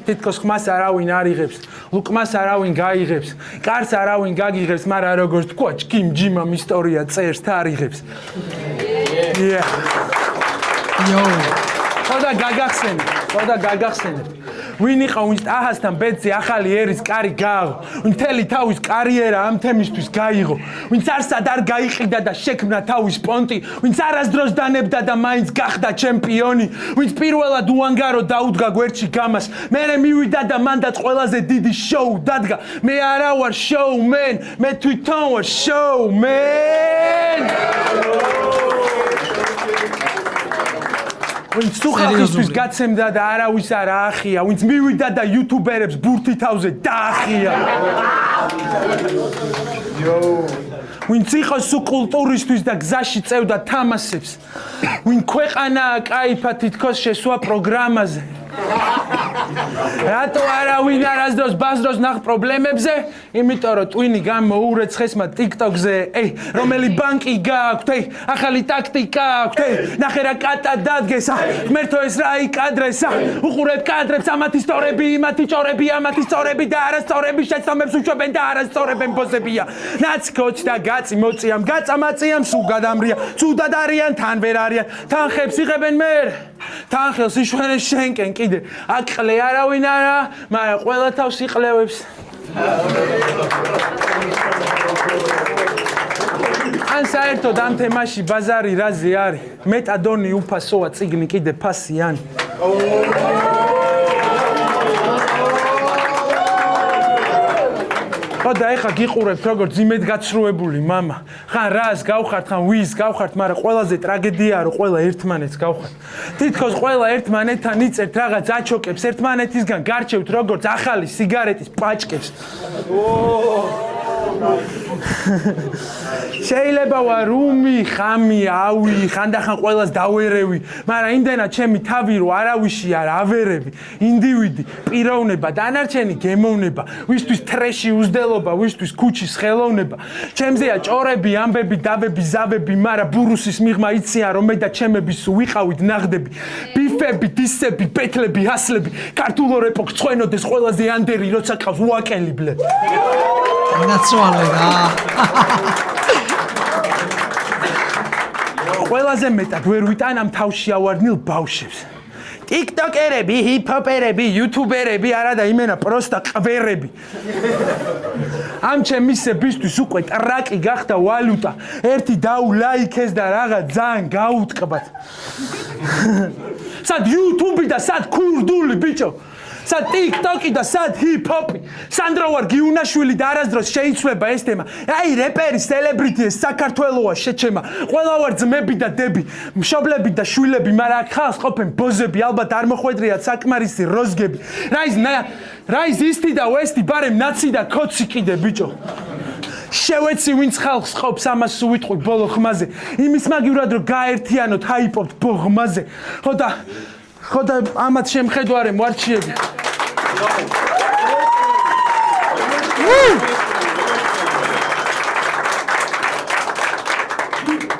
თითქოს ხმას არავინ არ იღებს, ლუკმას არავინ გაიღებს, კარს არავინ გაგიღებს, მაგრამ როგორც თქვა, ჯკიმ ჯიმამ ისტორია წერს და არ იღებს. ხოდა გაგახსენებ. ვინ იყო ვინც აჰასთან ბედზე ახალი ერის კარი გააღო, ვინ მთელი თავის კარიერა ამ თემისთვის გაიღო, ვინც არსად არ გაიყიდა და შექმნა თავის პონტი, ვინც არასდროს დანებდა და მაინც გახდა ჩემპიონი, ვინც პირველად უანგარო დაუდგა გვერდში გამას, მერე მივიდა და მანდაც ყველაზე დიდი შოუ დადგა. მე არა ვარ შოუმენ, მე თვითონ ვარ შოუმენ. ვინც სუხახისთვის გაცემდა და არავის არ აახია, ვინც მივიდა და იუთუბერებს ბურთი თავზე დაახია. ვინც იყო სუკულტურისთვის და გზაში წევდა თამასებს, ვინ ქვეყანაა კაიფა თითქოს შესვა პროგრამაზე. რატო არავინ არასდროს ბაზრობს ნახ პრობლემებზე? იმიტომ რომ ტვინი გამოურეცხეს მათ TikTok-ზე. რომელი ბანკი გააქვთ? ახალი ტაქტიკა აქვთ? ნახე რა კატა დადგეს. ღმერთო ეს რა იკადრეს. უყურებ კადრებს ამათი სწორები, იმათი ჭორები, ამათი სწორები და არასწორები შეცდომებს უშვებენ და არასწორებენ პოზებია. ნაცკოც და გაწი მოწიამ, გაწამაწიამ სულ გადამრია. ცუდად არიან, თან ვერ არიან. თანხებს იღებენ მერ. თანხელს იშვენენ შენკენ კიდე. აქ ყლე არავინ არა, მაგრამ ყველა თავს იყლევებს. ან საერთოდ ამ თემაში ბაზარი რაზე არის? მეტადონი უფასოა, წიგნი კიდე ფასიანი. ხო და ეხა გიყურებთ როგორც იმედგაცრუებული мама. ხან რას გავხართ, ხან ვის გავხართ, მაგრამ ყველაზე ტრაგედიაა რომ ყველა ერთმანეთს გავხართ. თითქოს ყველა ერთმანეთთან იწერთ რაღაც აჩოკებს, ერთმანეთისგან გარჩევთ როგორც ახალი სიგარეტის პაჭკებს. შეიძლება ვარ უმი, ხამი, ავი, ხანდახან ყველას დავერევი, მაგრამ იმდენად ჩემი თავი რო არავისი არ ავერევი, ინდივიდი, პიროვნება, დანარჩენი გემოვნება, ვისთვის ტრეში უზდელობა, ვისთვის ქუჩის ხელოვნება. ჩემზეა ჭორები, ამბები, დავები, ზავები, მაგრამ ბურუსის მიღმა იციან რომ მე და ჩემები სულ ვიყავით ნაღდები. ბიფები, დისები, ბეთლები, ასლები, ქართულო რეპოქს ცხენოდეს ყველაზე ანდერი, როცა ყავს უაკელიბლე. ნაცვალე რა. ყველაზე მეტად ვერ ვიტანამ თავში ავარდნილ ბავშვებს. ტიკტოკერები, ჰიპ-ჰოპერები, იუთუბერები, არა და იმენა პროსტა ყვერები. ამ ჩემისებისთვის უკვე ტრაკი გახდა ვალუტა. ერთი დაულაიქეს და რაღაც ძალიან გაუტყბათ. სად იუთუბი და სად ქურდული ბიჭო. სად TikTok-ი და სად ჰიპ-ჰოპი. სანდრო ვარ გიუნაშვილი და არასდროს შეიცვლება ეს თემა. აი რეპერი, სელებრიტი ეს საქართველოა შეჩემა. ყველა ვარ ძმები და დები, მშობლები და შვილები, მაგრამ აქ ხალხს ყოფენ ბოზები, ალბათ არ მოხვედრიათ საკმარისი როზგები. რაიზ ისტი და ვესტი, ბარემ ნაცი და კოცი კიდე ბიჭო. შევეცი ვინც ხალხს ყოფს ამას უიტყვი ბოლო ხმაზე. იმის მაგივრად რომ გაერთიანოთ ჰაიპობთ ბოღმაზე. ხო და ამათ შემხედვარე მოარჩიები.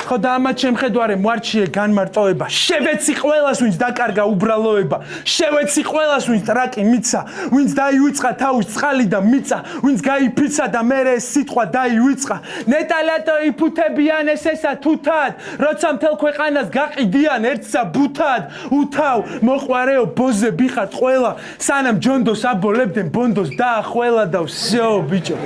ხო და ამათ შემხედვარე მოარჩიე განმარტოება. შევეცი ყველას ვინც დაკარგა უბრალოება. შევეცი ყველას ვინც ტრაკი მიცა, ვინც დაივიწყა თავის წყალი და მიწა, ვინც გაიფიცა და მერე ეს სიტყვა დაივიწყა. ნეტალატო იფუთებიან ესესა თუთად, როცა მთელ ქვეყანას გაყიდიან ერთსა ბუთად. უთავ მოყვარეო ბოზები ხართ ყველა, სანამ ჯონდოს აბოლებდნენ ბონდოს დაახველა და всё ბიჭო.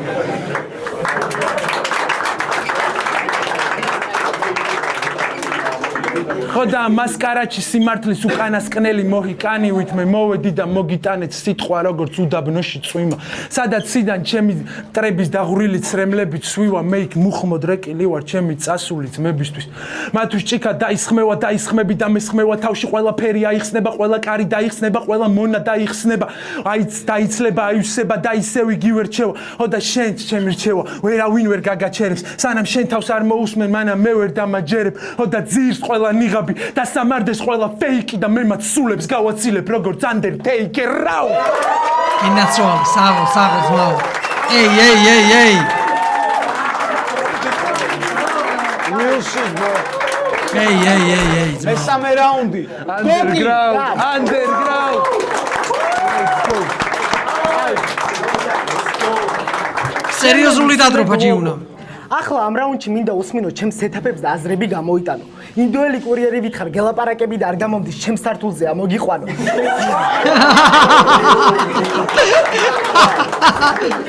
ხო და მასკარაჩი სიმართლის უკანასკნელი მოჰიკანივით მე მოვედი და მოგიტანეთ სიტყვა როგორც უდაბნოში წვიმა. სადაც სიდან ჩემი ტრების დაღვრილი ცრემლებით სვივა, მე იქ მუხმოდ რეკილი ვარ ჩემი წასული ძმებისთვის. მათთვის ჭიქა დაისხმევა, დაისხმები და მესხმევა თავში ყველაფერი აიხსნება, ყველა კარი დაიხსნება, ყველა მონა დაიხსნება. აიც დაიცლება, აივსება და ისევ იგივე რჩევა. ხო და შენ ჩემი რჩევა, ვერავინ ვერ გაგაჩერებს, სანამ შენ თავს არ მოусმენ, მანამ მე ვერ დამაჯერებ. ხო და ძირს ყველა ნიღაბი და სამარდეს ყველა ფეიკი და მე მათ სულებს გავაცილებ როგორც Undertaker რაო. ინაცვალე, საღო, ძმაო. ეი. Music bro. ეი. მესამე რაუნდი. Underground. სერიოზული დადრობა ჯიუნა. ახლა ამ რაუნდში მინდა უსმინო ჩემს სეტაპებს და აზრები გამოიტანო. ინდოელი კურიერი ვითხარ, გელაპარაკები და არ გამომდის ჩემს სართულზეა მოგიყვანო.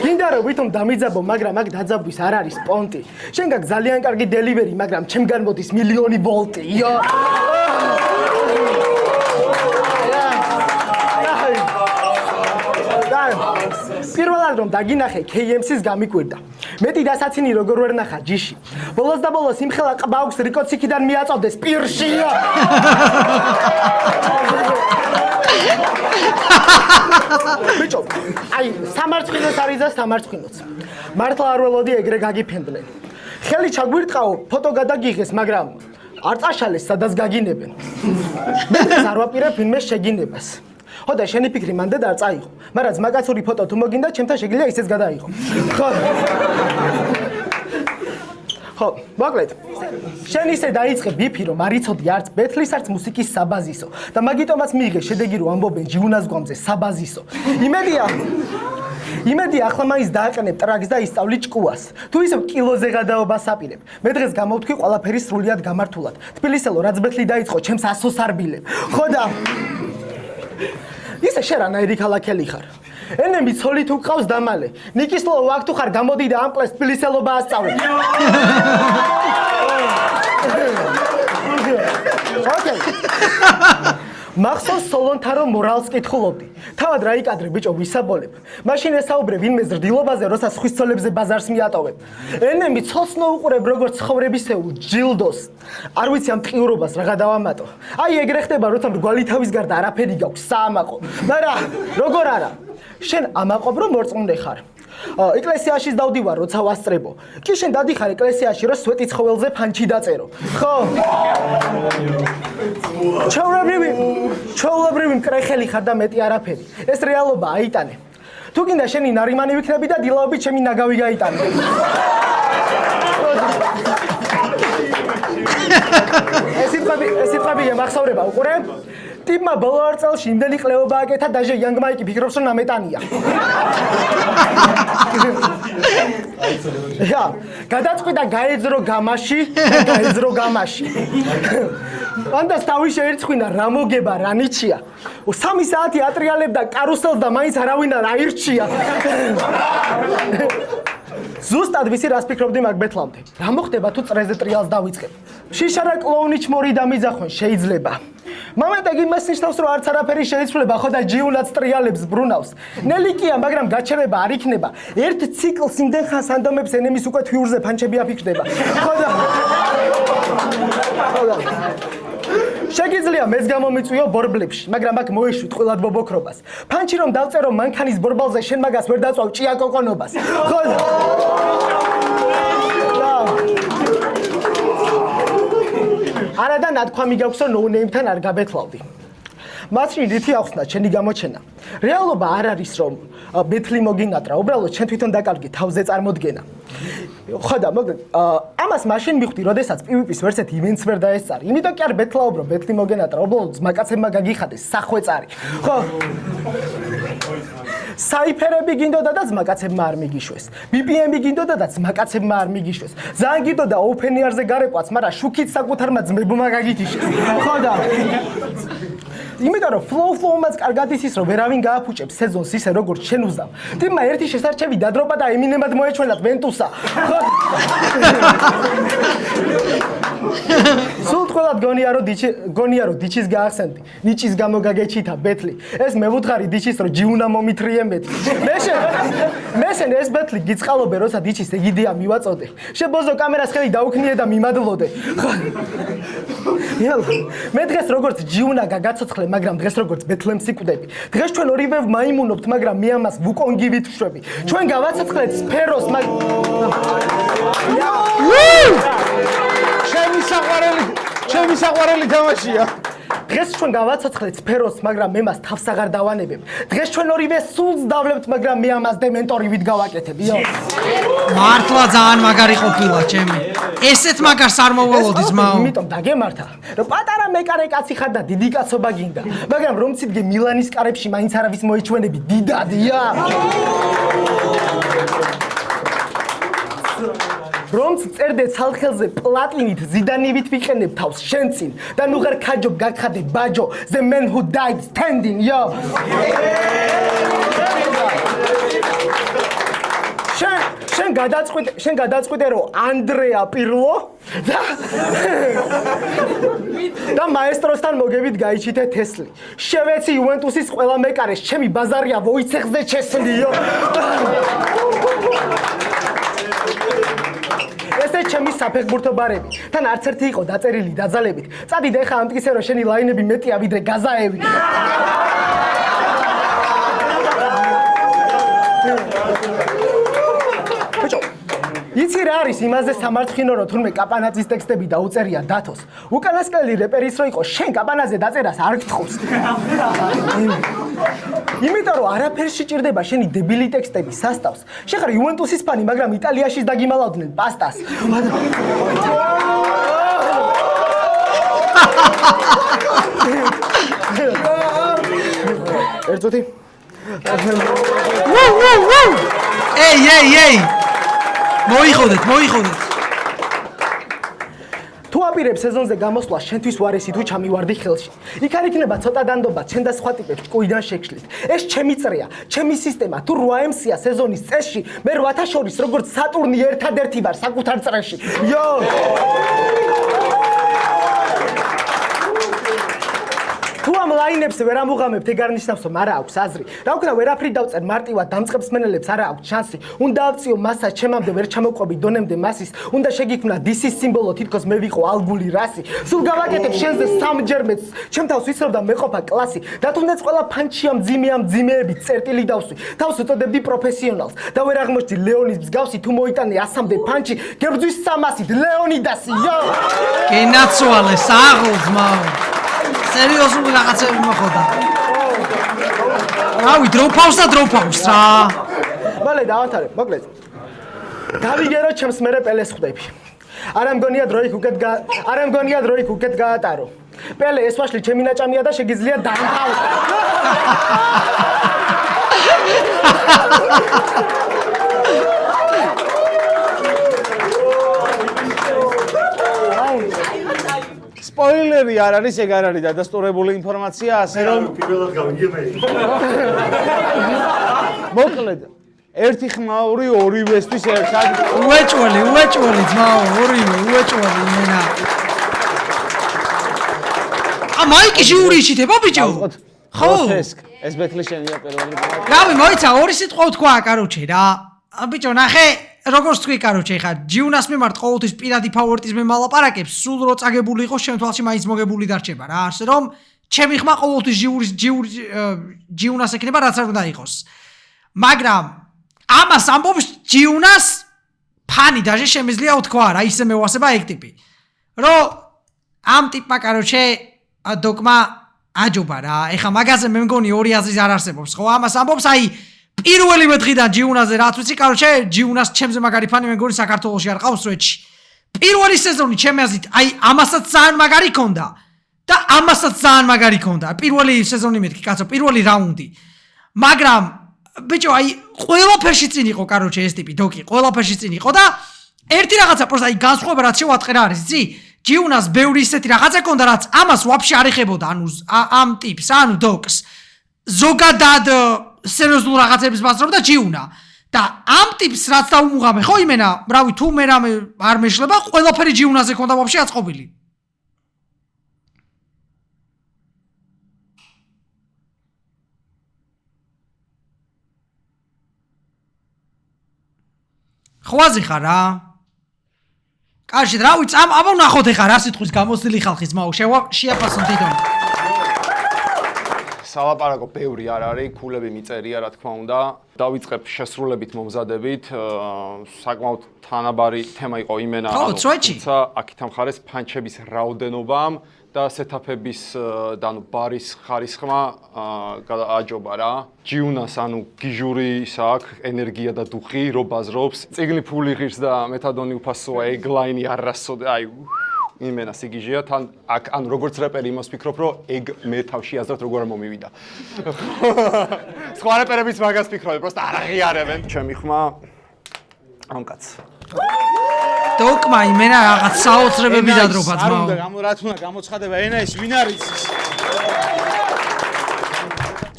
მინდა რომ ვითომ დამიძაბო, მაგრამ აქ დაძაბვის არ არის პონტი. შენ გაქვს ძალიან კარგი დელივერი, მაგრამ ჩემგან მოდის მილიონი ვოლტი. პირველად რომ დაგინახე KMC-ს გამიკვირდა. მეტი დასაცინი როგორ ვერ ნახა ჯიში. ბოლოს და ბოლოს იმხელა ყბაუქს რიკოციკიდან მიაწოდეს პირში. ბიჭო, აი სამარცხინოს არის და სამარცხინოც. მართლა არ ველოდი ეგრე გაგიფენდნენ. ხელი ჩაგვირტყაო, ფოტო გადაგიღეს, მაგრამ არ წაშალეს სადაც გაგინებენ. მე არ ვაპირებ ვინმე შეგინებას. ხო და შენი ფიქრი მანდ და არ წაიღო, მაგრამ ძმაკაცური ფოტო თუ მოგინდა, ჩემთან შეგიძლია ისეც გადაიღო. ხო, მოკლედ. შენ ისე დაიწყე ბიფი, რომ არ იცოდი არც ბეთლის, არც მუსიკის საბაზისო და მაგიტომაც მიიღე შედეგი, რომ ამბობენ ჯიუნას გვამზე საბაზისო. იმედია ახლა მაინც დააყენებ ტრაკს და ისწავლი ჭკუას. თუ ისევ კილოზე გადაობას აპირებ. მე დღეს გამოვთქვი ყველაფერი სრულიად გამართულად. თბილისელო, რაც ბეთლი დაიწყო, ჩემს ასოს არბილებ. ხო და ისე შენ რანაირი ქალაქელი ხარ? ენემი ცოლი თუ ყავს დამალე. ნიკისლო ვაკ თუ ხარ გამოდი და ამ კლას თბილისელობა ასწავლე. ოკეი. მახსოვს სოლონთან რომ მორალს კითხულობდი. თავად რა იკადრე ბიჭო ვისაბოლებ. მაშინ ესაუბრე ვინმე ზრდილობაზე, როცა სხვის ცოლებზე ბაზარს მიატოვებ. ენემი ცოლსნო უყურებ როგორც ცხოვრებისეულ ჯილდოს. არ ვიცი ამ ტყიურობას რა გადავამატო. აი ეგრე ხდება, როცა მრგვალი თავის გარდა არაფერი გაქვს საამაყო. მაგრამ როგორ არა? შენ ამაყობ რომ მორწმუნე ხარ. ეკლესიაში დავდივარ, როცა ვასწრებო. კი შენ დადიხარ ეკლესიაში, რომ სვეტი ცხოველზე ფანჩი დაწერო. ხო? ჩაულებრივი მკრეხელი ხარ და მეტი არაფერი. ეს რეალობა აიტანე. თუ გინდა შენი ნარიმანი ვიქნები და დილაობით ჩემი ნაგავი გაიტანე. ეს სიტყვები მახსოვრება უყურე? ტიპმა ბოლო 2 წელში იმდენი ყლეობა აკეთა დაჟე იანგ მაიკი ფიქრობს რომ ნამეტანია. Ja, გადაწყვიტა გაეძრო გამაში. ანდა თავი შეერცხვინა რა მოგება რა ნიჩია. 3 საათი ატრიალებდა კარუსელს და მაინც არავინ არ აირჩია. ზუსტად ვიცი რას ფიქრობდი მაგ ბეთლამდე. რა მოხდება თუ წრეზე ტრიალს დავიწყებ? შიშარა კლოუნი ჩმორი დამიძახონ შეიძლება. მომენტად იმას ნიშნავს რომ არც არაფერი შეიცვლება ხო და ჯიუნაც ტრიალებს ბრუნავს. ნელიკია, მაგრამ გაჩერება არ იქნება. ერთ ციკლს იმდენ ხანს ანდომებს ენემის უკვე თვიურზე ფანჩები აფიქრდება. ხო და შეგიძლია მეც გამომიწვიო ბორბლებში, მაგრამ აქ მოეშვით ყველად ბობოქრობას. ფანჩი რომ დავწერო მანქანის ბორბალზე, შენ მაგას ვერ დაწვავ ჭიაკოკონობას. ხო და არადა ნათქვამი გაქვს რომ ნოუნეიმთან არ გაბეთლავდი. მაშინ რითი ახსნა ჩემი გამოჩენა. რეალობა არ არის რომ ბეთლი მოგინატრა, უბრალოდ ჩვენ თვითონ დაკარგი თავზე წარმოდგენა. ხო და მოკლედ ამას მაშინ მივხვდი, როდესაც PvP-ს ვერსეთ ივენტს ვერ დაესწარი. იმიტომ კი არ ბეთლაობ რომ ბეთლი მოგენატრა, უბრალოდ მაკაცებმა გაგიხადეს სახვეწარი. ხო საიფერები გინდოდა და ძმაკაცებმა არ მიგიშვეს. BPM-ი გინდოდა და ძმაკაცებმა არ მიგიშვეს. ძალიან გინდოდა ოფენიარზე გარეყვაც, მაგრამ შუქით საკუთარმა ძმებმა გაგითიშეს. ხო და იმიტომ რომ flow-მაც კარგად იცის რომ ვერავინ გააფუჭებს სეზონს ისე როგორც შენ უზავ. ტიმმა ერთი შესარჩევი დადროპა და ემინემად მოეჩვენათ ვენტუსა. სულ ყველად გონია რომ დიჩის გაახსენდი. ნიჩის გამო გაგეჩითა ბეთლი. ეს მე ვუთხარი დიჩის რომ ჯიუნა მომითრიემეთი. მე შენ ეს ბეთლი გიწყალობე როცა დიჩის ეგ იდეა მივაწოდე. შებოზო კამერას ხელი დაუქნიე და მიმადლოდე. მე დღეს როგორც ჯიუნა გაგაცოცხლე, მაგრამ დღეს როგორც ბეთლემს იკვდები. დღეს ჩვენ ორივე მაიმუნობთ, მაგრამ მე ამას ვუკონგივით ვშვები. ჩვენ გავაცოცხლეთ სფეროს, ჩემი საყვარელი თამაშია. დღეს ჩვენ გავაცოცხლეთ სფეროს, მაგრამ მე მას თავს აღარ დავანებებ. დღეს ჩვენ ორივე სულს დავლებთ, მაგრამ მე ამას დემენტორივით გავაკეთებ. მართლა ძალიან მაგარი ყოფილა ჩემი. ესეთ მაგარს არ მოვალოდი ძმაო. იმიტომ დაგემართა, რომ პატარა მეკარე კაცი ხარ და დიდი კაცობა გინდა. მაგრამ რომ ციდგე მილანის კარებში მაინც არავის მოიჩვენები დიდადია. რომც წერდე ცალხელზე პლატინით ზიდანივით ვიყენებ თავს შენ წინ და ნუ ღარ ქაჯობ გაგხადე ბაჯო the man who died standing yo შენ გადაწყვიტე რომ ანდრეა პირლო და მაესტროსთან მოგებით გაიჩითე თესლი შევეცი იუვენტუსის ყველა მეკარეს ჩემი ბაზარია ვოიცეხზე ჩესლიო ესე ჩემი საფეხბურთო ბარები. თან არც ერთი იყო დაწერილი დაძალებით. წადით ეხა ამტკიცე რომ შენი ლაინები მეტია ვიდრე გაზაევი. ბიჭო, იცი რა არის იმაზე სამარცხინო რომ თურმე კაპანაძის ტექსტები დაუწერია დათოს. უკანასკნელი რეპერის რო იყო შენ კაპანაძე დაწერას არ გთხოვს. იმიტომ რომ არაფერს შეჭirdება შენი დებილი ტექსტები სასტავს. შეხარ იუვენტუსის ფანი, მაგრამ იტალიაშიც დაგიმალავდნენ პასტას. ერთოთი. ეი. მოიხოდეთ. თუ აპირებ სეზონზე გამოსვლა შენთვის ვარესი თუ ჩამივარდი ხელში. იქ არ იქნება ცოტა დანდობა, ჩვენ და სხვა ტიპებს ჭკუიდან შეგშლით. ეს ჩემი წრეა, ჩემი სისტემა. თუ 8MC-ია სეზონის წესში, მე 8-თა შორის როგორც სატურნი ერთადერთი ვარ საკუთარ წრეში. იო! თუ ამ ლაინებს ვერ ამუღამებთ, ეგ არ ნიშნავს რომ არა აქვს აზრი. რა ვქნა, ვერაფრით დავწერ მარტივად დამწყებს მენელებს არა აქვს შანსი. უნდა ავწიო მასა ჩემამდე ვერ ჩამოყვები დონემდე მასის. უნდა შეგიქმნა დისის სიმბოლო, თითქოს მე ვიყო ალბული რასი. სულ გავაკეთებ შენზე სამჯერმეც, ჩემ თავს ვისრობდა მეყოფა კლასი. და თუნდაც ყველა ფანჩია მძიმეები წერტილი დავსვი. თავს უწოდებდი პროფესიონალს და ვერ აღმოჩნდი ლეონის მსგავსი თუ მოიტანე 100-მდე ფანჩი, გებრძვის 300-ით ლეონიდასი. გენაცვალე საღლძმაო. სერიოზული რაღაცები მოხდა. რავი, დროპავს რა. მალე დავათარებ, მოკლედ. დავიგერო ჩემს მერე პელეს ხვდები. არ ამგონია დრო იქ უკეთ გაატარო. პელე ეს ვაშლი ჩემი ნაჭამია და შეგიძლია დაამთავრო. სპოილერი არ არის, ეგ არ არის დადასტურებული ინფორმაცია, ასე რომ პირველად გავიგე. მოკლედ ერთი ხმაური ორივესთვის ერთად უეჭველი ძმაო, ორივე უეჭველი იმენა. მაიკი ჟიური შეთება ბიჭო. ხო. ეს ბეთლი შენია პირველი. რავი, მოიცა ორი სიტყვა თქვა, კაროჩე რა. ბიჭო, ნახე, როგორც თქვი, კაროჩე, ხა ჯიუნას მიმართ ყოველთვის პირადი ფავორიტიზმი მალაპარაკებს, სულ რო წაგებული იყოს, ჩემ თვალში მაინც მოგებული დარჩება რა. ასე რომ ჩემი ხმა ყოველთვის ჯიუნას ექნება, რაც არ უნდა იყოს. მაგრამ ამას ამბობს ჯიუნას ფანი დაჟე შემიძლია უთქვა რა, ისე მევასება ეგ ტიპი. რომ ამ ტიპმა კაროჩე დოგმა აჯობა რა. ეხა მაგაზე მე მგონი ორი აზრის არ არსებობს, ხო? ამას ამბობს, აი პირველივე დღიდან ჯიუნაზე რაც ვიცი, კაროჩე, ჯიუნას ჩემზე მაგარი ფანი მე მგონი საქართველოში არ ყავს სვეტში. პირველი სეზონი ჩემი აზრით, აი ამასაც ძალიან მაგარი ქონდა და ამასაც ძალიან მაგარი ქონდა. პირველი სეზონი მეთქი, კაცო, პირველი რაუნდი. მაგრამ ბიჭო, აი ყველაფერში წინ იყო, კაროჩე, ეს ტიპი დოკი, ყველაფერში წინ იყო და ერთი რაღაცა პროსტა აი განსხვავება რაც შევატყე რა არის, იცი? ჯიუნას ბევრი ისეთი რაღაცა ქონდა, რაც ამას ვაფშე არ ეხებოდა, ანუ ამ ტიპს, ანუ დოკს. ზოგადად სერიოზულ რაღაცებს მასწრობდა ჯიუნა. და ამ ტიპს რაც დაუმუღამე, ხო იმენა, რავი, თუ მე რამე არ მეშლება, ყველაფერი ჯიუნაზე ქონდა ვაფშე აწყობილი. ხვაზი ხარ რა. კარში, რავი, აბა ნახოთ ეხა რა სიტყვის გამოსილი ხალხის მაო, შეაფასონ თვითონ. სალაპარაკო ბევრი არ არის, ქულები მიწერია, რა თქმა უნდა. დავიწყებ შესრულებით მომზადებით. საკმაოდ თანაბარი თემა იყო იმენა, თუმცა აქეთ ამხარეს ფანჩების რაოდენობამ და სეტაპების და ბარის ხარისხმა აჯობა რა. ჯიუნას ანუ გიჟური ისაკ, ენერგია და დუხი რო ბაზრობს. წიგნი ფული ღირს და მეთადონი უფასოა, ეგ ლაინი არასოდეს, აი იმენა სიგიჟეა, თან აქ ან როგორც რეპერი იმას ფიქრობ, რომ ეგ მე თავში აზრად როგორ მომივიდა. სხვა რეპერებიც მაგას ფიქრობენ, პროსტა არ აღიარებენ. ჩემი ხმა ამ კაცს. დოკმა იმენა რაღაც საოცრებები დადრობა ძმაო. რა თქმა უნდა გამოცხადება ენა ის ვინ არის ის?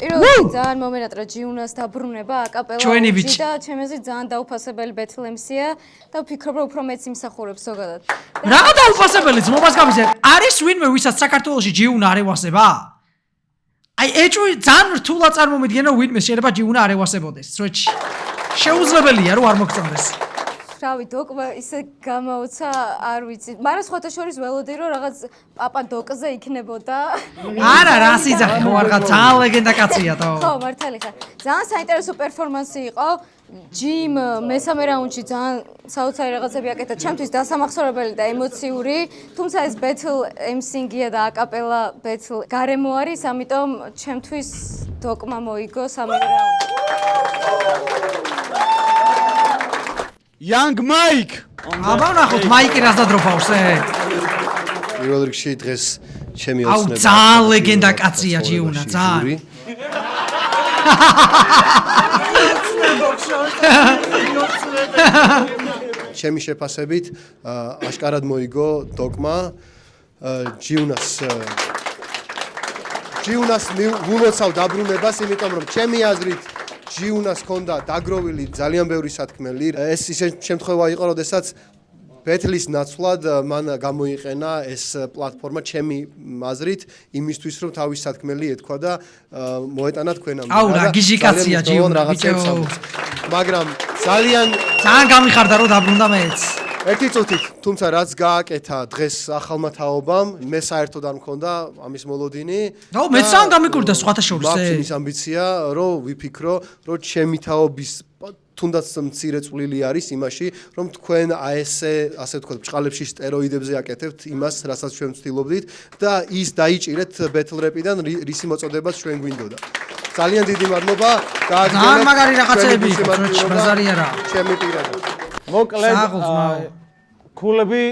პირველად ძალიან მომენატრა ჯიუნას დაბრუნება აკაპელაუში და ჩემზე ძალიან დაუფასებელი ბეთლემსია და ვფიქრობ რომ უფრო მეც იმსახურებს ზოგადად. რა დაუფასებელი ძმობას გამიზარ? არის ვინმე ვისაც საქართველოში ჯიუნა არ ევასება? აი ეჭვი ძალიან რთულად წარმომიდგენ რომ ვინმე შეიძლება ჯიუნა არ ევასებოდეს სვეტში. შეუძლებელია რომ არ მოგწონდეს. რავი, დოკმა ისე გამაოცა, არ ვიცი. მაგრამ სხვათა შორის ველოდი რომ რაღაც პაპა დოკზე იქნებოდა. არა, რა სიძახი ხო არ ხარ, ძალიან ლეგენდა კაცია თო. ხო, მართალი ხარ. ძალიან საინტერესო პერფორმანსი იყო. ჯიმ მესამე რაუნდში ძალიან საოცარი რაღაცები აკეთა. ჩემთვის დასამახსოვრებელი და ემოციური, თუმცა ეს ბეთლ ემსინგია და აკაპელა ბეთლ გარემო არის, ამიტომ ჩემთვის დოკმა მოიგო სამივე რაუნდი. Young Mike. აბა ნახოთ მაიკი რას დადროფავს ე. პირველ რიგში დღეს ჩემი აუ ძალიან ლეგენდა კაცია ჯიუნა, ძალიან. ჩემი შეფასებით აშკარად მოიგო დოკმა ჯიუნას ვულოცავ დაბრუნებას, იმიტომ რომ ჩემი აზრით ჯიუნას ჰქონდა დაგროვილი ძალიან ბევრი სათქმელი. ეს ისე შემთხვევა იყო, როდესაც ბეთლის ნაცვლად მან გამოიყენა ეს პლატფორმა ჩემი აზრით იმისთვის რომ თავის სათქმელი ეთქვა და მოეტანა თქვენამდე. აუ, რა გიჟიკაცია, ჯიუნა, ბიჭო. მაგრამ ძალიან გამიხარდა რომ დაბრუნდა მეც. ერთი წუთით, თუმცა რაც გააკეთა დღეს ახალმა თაობამ, მე საერთოდ არ მქონდა ამის მოლოდინი. აუ, მეც ძალიან გამიკვირდა სხვათა შორის. მაქვს იმის ამბიცია, რომ ვიფიქრო, რომ ჩემი თაობის თუნდაც მცირე წვლილი არის იმაში, რომ თქვენ ასე ვთქვათ, ბჭყალებში სტეროიდებზე აკეთებთ იმას, რასაც ჩვენ ვცდილობდით და ის დაიჭირეთ battle rap-დან, რისი მოწოდებაც ჩვენ გვინდოდა. ძალიან დიდი მადლობა. ძალიან მაგარი რაღაცეები იყო, ბაზარი არა. ჩემი პირადად. მოკლედ ქულები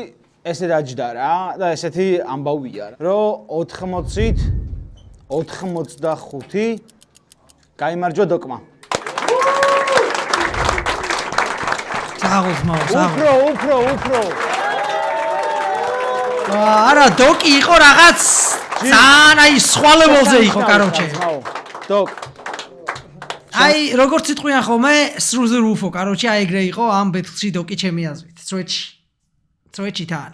ესე დაჯდა რა და ესეთი ამბავია რომ 80-ით 85 გაიმარჯვა დოკმა. უფრო. არა, დოკი იყო რაღაც ძალიან აი სხვა level-ზე იყო, კაროჩე. დოკ. აი, როგორც იტყვიან ხოლმე, through the roof-ო, კაროჩე, აი ეგრე იყო ამ ბეთლში დოკი ჩემი აზრით. წვეჩი თან.